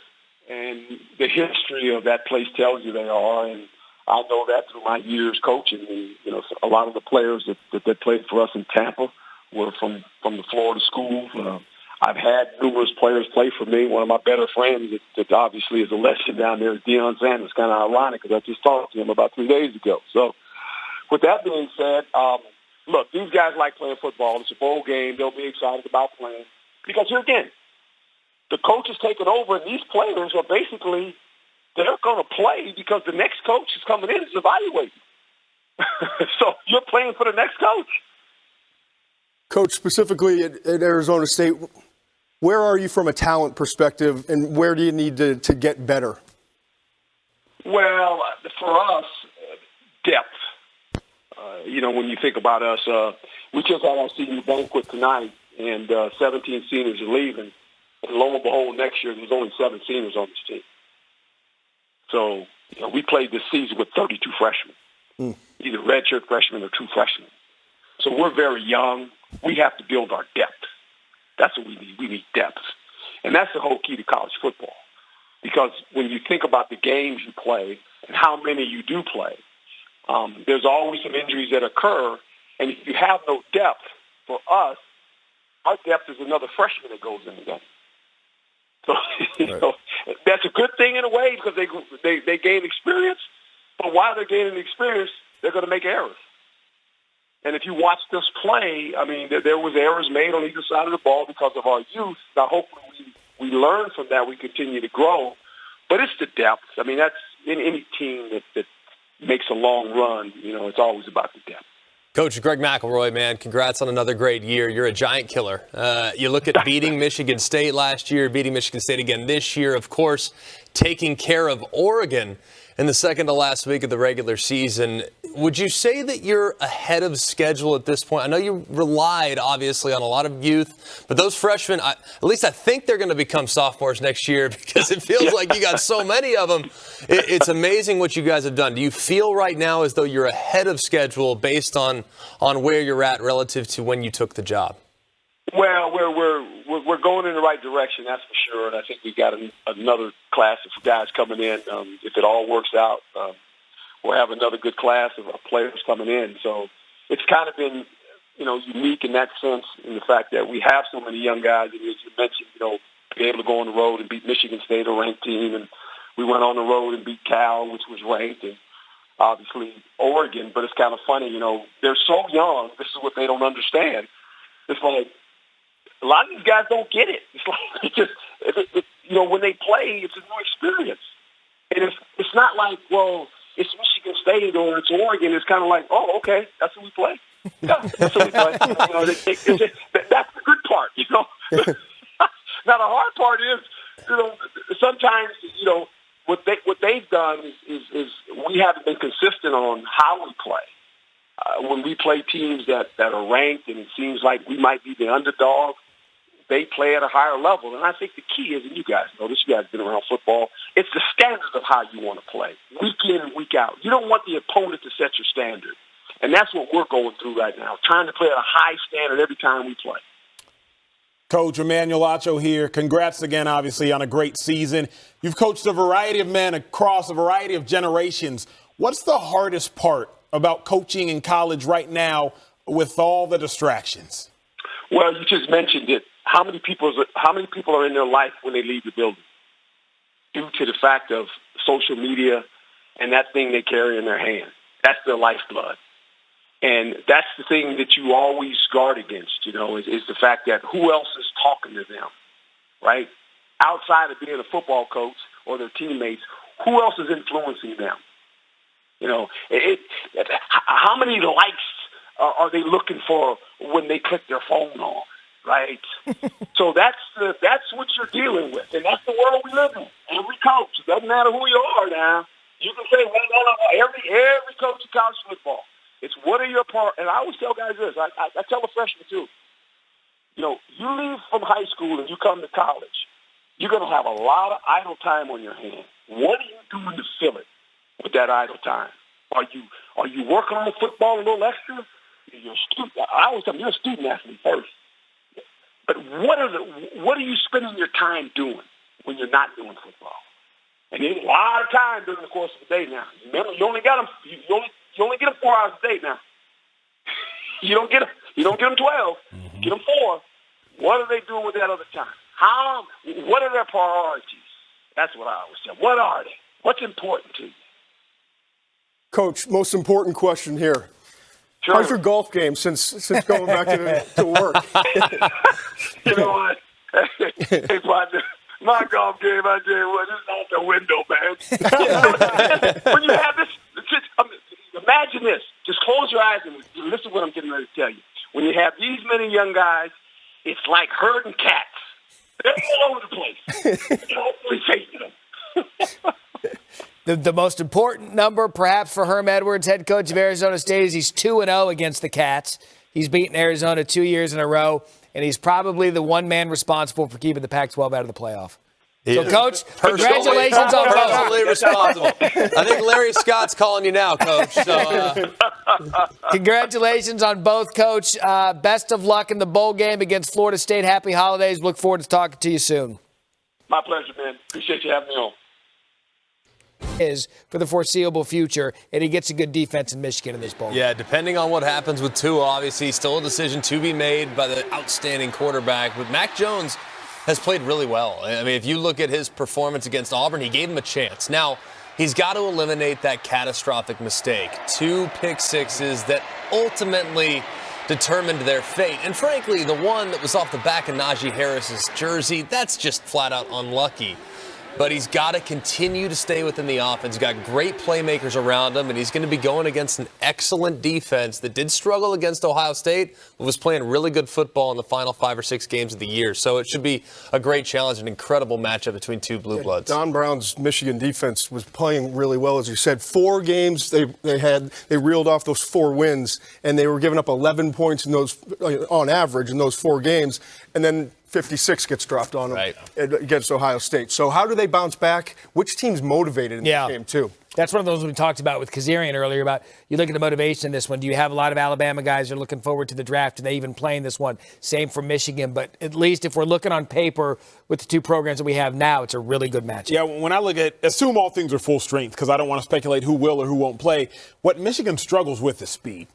and the history of that place tells you they are, and I know that through my years coaching. And, you know, a lot of the players that played for us in Tampa were from the Florida schools. I've had numerous players play for me. One of my better friends that obviously is a legend down there is Deion Sanders. Kind of ironic because I just talked to him about 3 days ago. So with that being said, look, these guys like playing football. It's a bowl game. They'll be excited about playing. Because here again, the coach is taking over, and these players are basically, they're going to play because the next coach is coming in and evaluating. So you're playing for the next coach. Coach, specifically at Arizona State, where are you from a talent perspective, and where do you need to get better? Well, for us, depth. You know, when you think about us, we just had our senior banquet tonight, and 17 seniors are leaving. And lo and behold, next year there's only 7 seniors on this team. So, you know, we played this season with 32 freshmen, either redshirt freshmen or true freshmen. So we're very young. We have to build our depth. That's what we need. We need depth. And that's the whole key to college football. Because when you think about the games you play and how many you do play, there's always some injuries that occur. And if you have no depth, for us, our depth is another freshman that goes in the game. So, you know, that's a good thing in a way because they gain experience. But while they're gaining experience, they're going to make errors. And if you watch us play, I mean, there was errors made on either side of the ball because of our youth. Now, hopefully we learn from that. We continue to grow. But it's the depth. I mean, that's in any team that makes a long run, you know, it's always about the depth. Coach Greg McElroy, man, congrats on another great year. You're a giant killer. You look at beating Michigan State last year, beating Michigan State again this year, of course, taking care of Oregon in the second to last week of the regular season. Would you say that you're ahead of schedule at this point? I know you relied, obviously, on a lot of youth, but those freshmen, at least I think they're going to become sophomores next year because it feels like you got so many of them. It's amazing what you guys have done. Do you feel right now as though you're ahead of schedule based on where you're at relative to when you took the job? Well, we're going in the right direction, that's for sure. And I think we've got another class of guys coming in. If it all works out, we'll have another good class of players coming in. So it's kind of been, you know, unique in that sense, in the fact that we have so many young guys. And as you mentioned, you know, be able to go on the road and beat Michigan State, a ranked team, and we went on the road and beat Cal, which was ranked, and obviously Oregon. But it's kind of funny, you know, they're so young. This is what they don't understand. It's like, a lot of these guys don't get it. It's like you know, when they play, it's a new experience, and it's not like, well, it's Michigan State or it's Oregon. It's kind of like, oh, okay, that's who we play. Yeah, that's who we play. You know, that's the good part. You know, now the hard part is, you know, sometimes, you know, what they've done is we haven't been consistent on how we play. When we play teams that are ranked and it seems like we might be the underdog, they play at a higher level. And I think the key is, and you guys know this, you guys have been around football, it's the standard of how you want to play, week in and week out. You don't want the opponent to set your standard. And that's what we're going through right now, trying to play at a high standard every time we play. Coach Emmanuel Acho here. Congrats again, obviously, on a great season. You've coached a variety of men across a variety of generations. What's the hardest part about coaching in college right now with all the distractions? Well, you just mentioned it. How many people are in their life when they leave the building? Due to the fact of social media and that thing they carry in their hand. That's their lifeblood. And that's the thing that you always guard against, is the fact that who else is talking to them, right? Outside of being a football coach or their teammates, who else is influencing them? How many likes are they looking for when they click their phone on, right? So that's what you're dealing with, and that's the world we live in. Every coach, it doesn't matter who you are now. You can say, every coach in college football. It's what are your part? And I always tell guys this. I tell the freshmen too. You leave from high school and you come to college. You're going to have a lot of idle time on your hand. What are you doing to fill it with that idle time? Are you working on football a little extra? You're a student. I always tell them you're a student athlete first. But what are you spending your time doing when you're not doing football? And there's a lot of time during the course of the day now. Remember, you only got them. You only get them 4 hours a day now. You don't get them 12. Get them 4. What are they doing with that other time? What are their priorities? That's what I always say. What are they? What's important to you? Coach, most important question here. Sure. How's your golf game since going back to work? You know what? Hey, partner, my golf game, I tell you what, it's out the window, man. When you have this, imagine this. Just close your eyes and listen to what I'm getting ready to tell you. When you have these many young guys, it's like herding cats. They're all over the place. You're hopefully chasing them. The most important number, perhaps, for Herm Edwards, head coach of Arizona State, is he's 2-0 against the Cats. He's beaten Arizona 2 years in a row, and he's probably the one man responsible for keeping the Pac-12 out of the playoff. So, Coach, congratulations on both. Personally responsible. I think Larry Scott's calling you now, Coach. So, congratulations on both, Coach. Best of luck in the bowl game against Florida State. Happy holidays. Look forward to talking to you soon. My pleasure, man. Appreciate you having me on. Is for the foreseeable future, and he gets a good defense in Michigan in this bowl. Yeah, depending on what happens with Tua, obviously still a decision to be made by the outstanding quarterback. But Mac Jones has played really well. I mean, if you look at his performance against Auburn, he gave him a chance. Now, he's got to eliminate that catastrophic mistake. 2 pick sixes that ultimately determined their fate. And frankly, the one that was off the back of Najee Harris's jersey, that's just flat out unlucky. But he's got to continue to stay within the offense. He's got great playmakers around him, and he's going to be going against an excellent defense that did struggle against Ohio State, but was playing really good football in the final 5 or 6 games of the year. So it should be a great challenge, an incredible matchup between two blue bloods. Don Brown's Michigan defense was playing really well, as you said. 4 games they reeled off those 4 wins, and they were giving up 11 points in those on average in those 4 games, and then 56 gets dropped on them against Ohio State. So how do they bounce back? Which team's motivated in this game, too? That's one of those we talked about with Kazarian earlier about you look at the motivation in this one. Do you have a lot of Alabama guys who are looking forward to the draft? Do they even play in this one? Same for Michigan. But at least if we're looking on paper with the 2 programs that we have now, it's a really good matchup. Yeah, when I look at, assume all things are full strength because I don't want to speculate who will or who won't play. What Michigan struggles with is speed,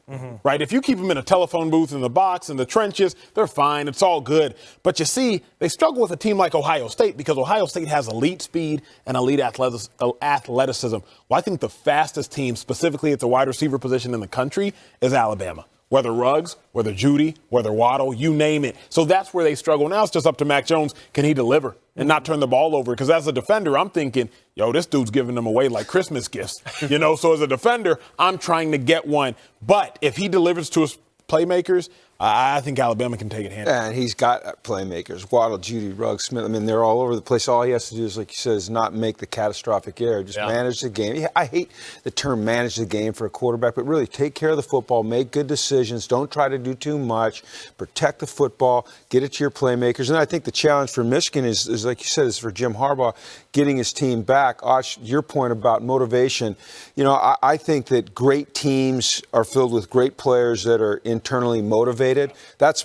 right? If you keep them in a telephone booth in the box, in the trenches, they're fine. It's all good. But you see, they struggle with a team like Ohio State because Ohio State has elite speed and elite athleticism. Well, I think the fastest team, specifically at the wide receiver position in the country, is Alabama. Whether Ruggs, whether Judy, whether Waddle, you name it. So that's where they struggle. Now it's just up to Mac Jones. Can he deliver and not turn the ball over? Because as a defender, I'm thinking, this dude's giving them away like Christmas gifts. So as a defender, I'm trying to get one. But if he delivers to his playmakers, I think Alabama can take it handy. And he's got playmakers. Waddle, Judy, Ruggs, Smith. I mean, they're all over the place. All he has to do is, like you said, is not make the catastrophic error. Just manage the game. I hate the term manage the game for a quarterback, but really take care of the football, make good decisions. Don't try to do too much. Protect the football. Get it to your playmakers. And I think the challenge for Michigan is like you said, is for Jim Harbaugh, getting his team back. Osh, your point about motivation, I think that great teams are filled with great players that are internally motivated. That's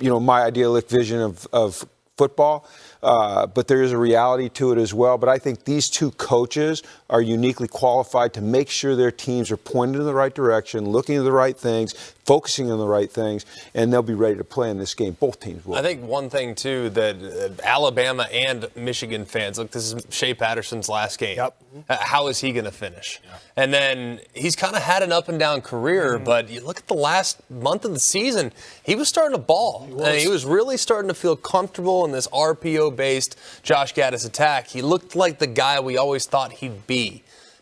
my idyllic vision of football. But there is a reality to it as well. But I think these two coaches are uniquely qualified to make sure their teams are pointed in the right direction, looking at the right things, focusing on the right things, and they'll be ready to play in this game. Both teams will. I think one thing, too, that Alabama and Michigan fans, look, this is Shea Patterson's last game. Yep. How is he going to finish? Yeah. And then he's kind of had an up-and-down career, but you look at the last month of the season, he was starting to ball. He was really starting to feel comfortable in this RPO-based Josh Gaddis attack. He looked like the guy we always thought he'd be.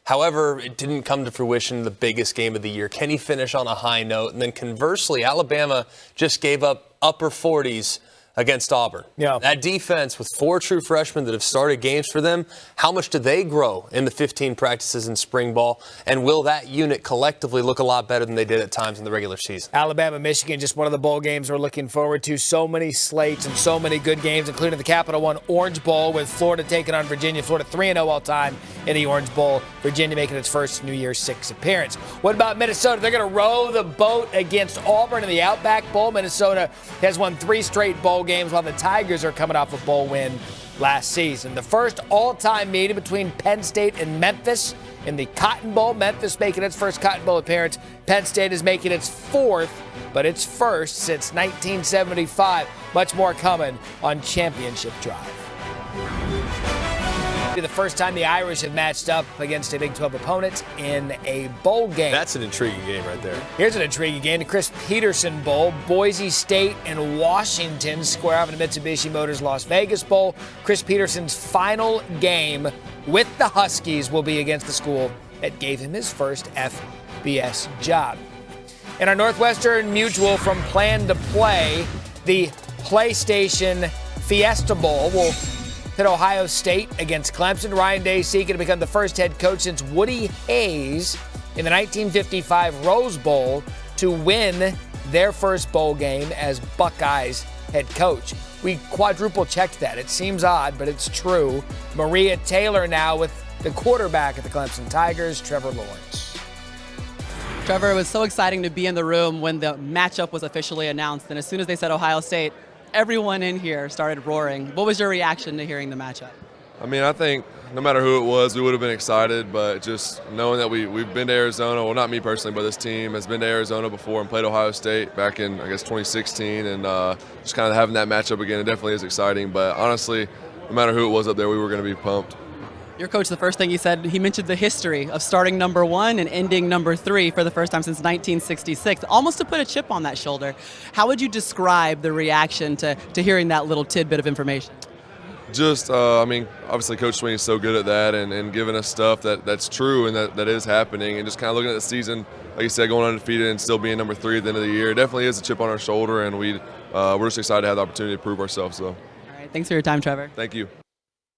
However, it didn't come to fruition in the biggest game of the year. Can he finish on a high note? And then conversely, Alabama just gave up upper 40s against Auburn. Yeah. That defense with 4 true freshmen that have started games for them, how much do they grow in the 15 practices in spring ball? And will that unit collectively look a lot better than they did at times in the regular season? Alabama, Michigan, just one of the bowl games we're looking forward to. So many slates and so many good games, including the Capital One Orange Bowl with Florida taking on Virginia. Florida 3-0 all time in the Orange Bowl. Virginia making its first New Year's 6 appearance. What about Minnesota? They're going to row the boat against Auburn in the Outback Bowl. Minnesota has won 3 straight bowl games while the Tigers are coming off a bowl win last season. The first all-time meeting between Penn State and Memphis in the Cotton Bowl. Memphis making its first Cotton Bowl appearance. Penn State is making its 4th, but its first since 1975. Much more coming on Championship Drive. The first time the Irish have matched up against a Big 12 opponent in a bowl game. That's an intriguing game right there. Here's an intriguing game, the Chris Peterson Bowl. Boise State and Washington square off in the Mitsubishi Motors Las Vegas Bowl. Chris Peterson's final game with the Huskies will be against the school that gave him his first FBS job. In our Northwestern Mutual from Plan to Play, the PlayStation Fiesta Bowl will hit Ohio State against Clemson. Ryan Day seeking to become the first head coach since Woody Hayes in the 1955 Rose Bowl to win their first bowl game as Buckeyes head coach. We quadruple checked that. It seems odd, but it's true. Maria Taylor now with the quarterback at the Clemson Tigers, Trevor Lawrence. Trevor, it was so exciting to be in the room when the matchup was officially announced. And as soon as they said Ohio State, everyone in here started roaring. What was your reaction to hearing the matchup? I mean, I think no matter who it was, we would have been excited, but just knowing that we've been to Arizona, well, not me personally, but this team has been to Arizona before and played Ohio State back in, I guess, 2016, and just kind of having that matchup again, it definitely is exciting. But honestly, no matter who it was up there, we were going to be pumped. Your coach, the first thing he said, he mentioned the history of starting number 1 and ending number 3 for the first time since 1966, almost to put a chip on that shoulder. How would you describe the reaction to hearing that little tidbit of information? Just, I mean, obviously Coach Sweeney is so good at that and giving us stuff that's true and that is happening, and just kind of looking at the season, like you said, going undefeated and still being number 3 at the end of the year. It definitely is a chip on our shoulder, and we're just excited to have the opportunity to prove ourselves. So. All right, thanks for your time, Trevor. Thank you.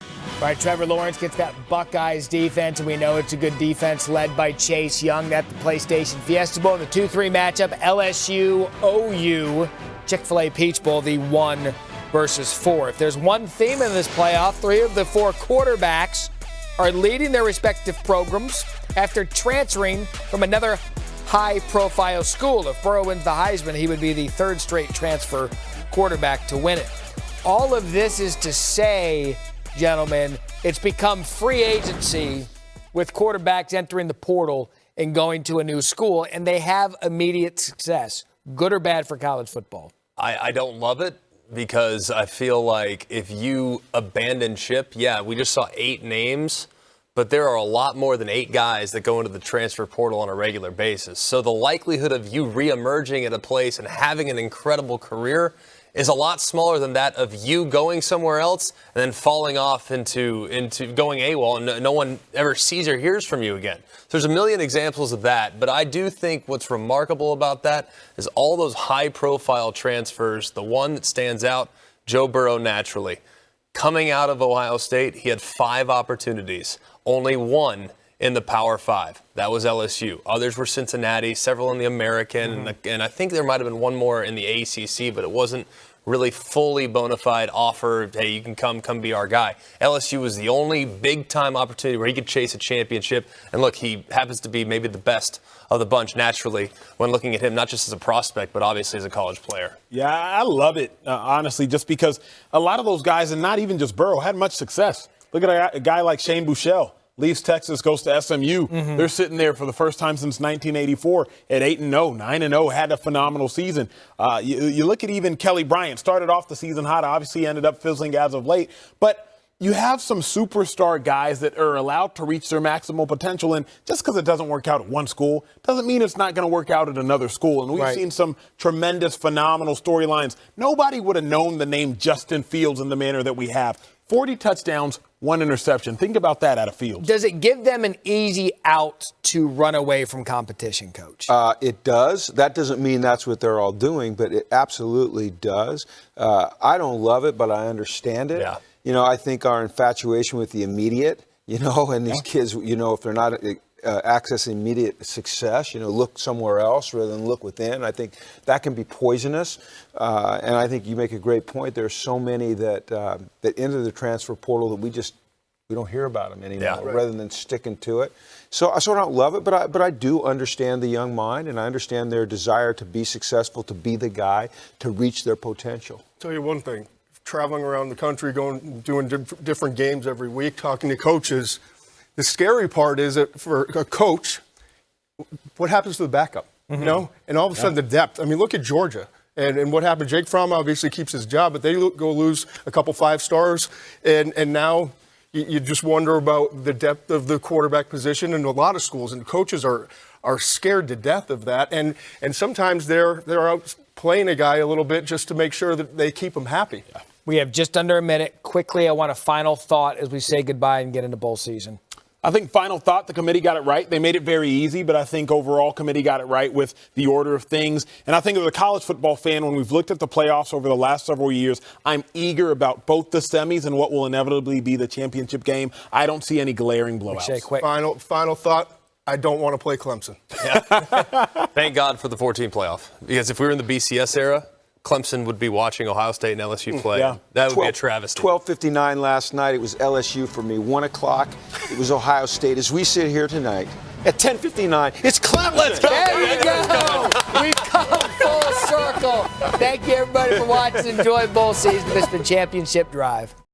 All right, Trevor Lawrence gets that Buckeyes defense, and we know it's a good defense led by Chase Young at the PlayStation Fiesta Bowl. In the 2-3 matchup, LSU-OU, Chick-fil-A Peach Bowl, the 1 versus 4. If there's one theme in this playoff, 3 of the 4 quarterbacks are leading their respective programs after transferring from another high-profile school. If Burrow wins the Heisman, he would be the 3rd straight transfer quarterback to win it. All of this is to say, gentlemen, it's become free agency with quarterbacks entering the portal and going to a new school, and they have immediate success. Good or bad for college football? I don't love it because I feel like if you abandon ship, we just saw 8 names, but there are a lot more than 8 guys that go into the transfer portal on a regular basis. So the likelihood of you reemerging at a place and having an incredible career is a lot smaller than that of you going somewhere else and then falling off into going AWOL and no one ever sees or hears from you again. There's a million examples of that, but I do think what's remarkable about that is all those high-profile transfers. The one that stands out, Joe Burrow naturally. Coming out of Ohio State, he had 5 opportunities, only 1 in the Power 5. That was LSU. Others were Cincinnati, several in the American, and I think there might have been one more in the ACC, but it wasn't really fully bona fide offer, hey, you can come be our guy. LSU was the only big-time opportunity where he could chase a championship. And look, he happens to be maybe the best of the bunch naturally when looking at him, not just as a prospect, but obviously as a college player. Yeah, I love it, honestly, just because a lot of those guys, and not even just Burrow, had much success. Look at a guy like Shane Buechele. Leaves Texas, goes to SMU. They're sitting there for the first time since 1984 at 8-0, 9-0, had a phenomenal season. You look at even Kelly Bryant, started off the season hot, obviously ended up fizzling as of late. But you have some superstar guys that are allowed to reach their maximal potential. And just because it doesn't work out at one school doesn't mean it's not going to work out at another school. And we've seen some tremendous, phenomenal storylines. Nobody would have known the name Justin Fields in the manner that we have. 40 touchdowns, 1 interception. Think about that out of Fields. Does it give them an easy out to run away from competition, Coach? It does. That doesn't mean that's what they're all doing, but it absolutely does. I don't love it, but I understand it. Yeah. You know, I think our infatuation with the immediate, and these kids, if they're not accessing immediate success, look somewhere else rather than look within. I think that can be poisonous. And I think you make a great point. There's so many that enter the transfer portal that we don't hear about them anymore, rather than sticking to it. So I don't love it, but I do understand the young mind, and I understand their desire to be successful, to be the guy, to reach their potential. Tell you one thing. Traveling around the country, doing different games every week, talking to coaches. The scary part is that for a coach, what happens to the backup? And all of a sudden the depth. I mean, look at Georgia and what happened. Jake Fromm obviously keeps his job, but they go lose a couple 5-stars, and now you just wonder about the depth of the quarterback position in a lot of schools, and coaches are scared to death of that, and sometimes they're out playing a guy a little bit just to make sure that they keep him happy. We have just under a minute. Quickly, I want a final thought as we say goodbye and get into bowl season. I think final thought, the committee got it right. They made it very easy, but I think overall committee got it right with the order of things. And I think as a college football fan, when we've looked at the playoffs over the last several years, I'm eager about both the semis and what will inevitably be the championship game. I don't see any glaring blowouts. Final thought. I don't want to play Clemson. Thank God for the 14 playoff. Because if we were in the BCS era, Clemson would be watching Ohio State and LSU play. Yeah. That would be a travesty. 12:59 last night. It was LSU for me. 1 o'clock. It was Ohio State. As we sit here tonight at 10:59, it's Clemson. Let's go. There you go. We've come full circle. Thank you, everybody, for watching. Enjoy bowl season. This has been Championship Drive.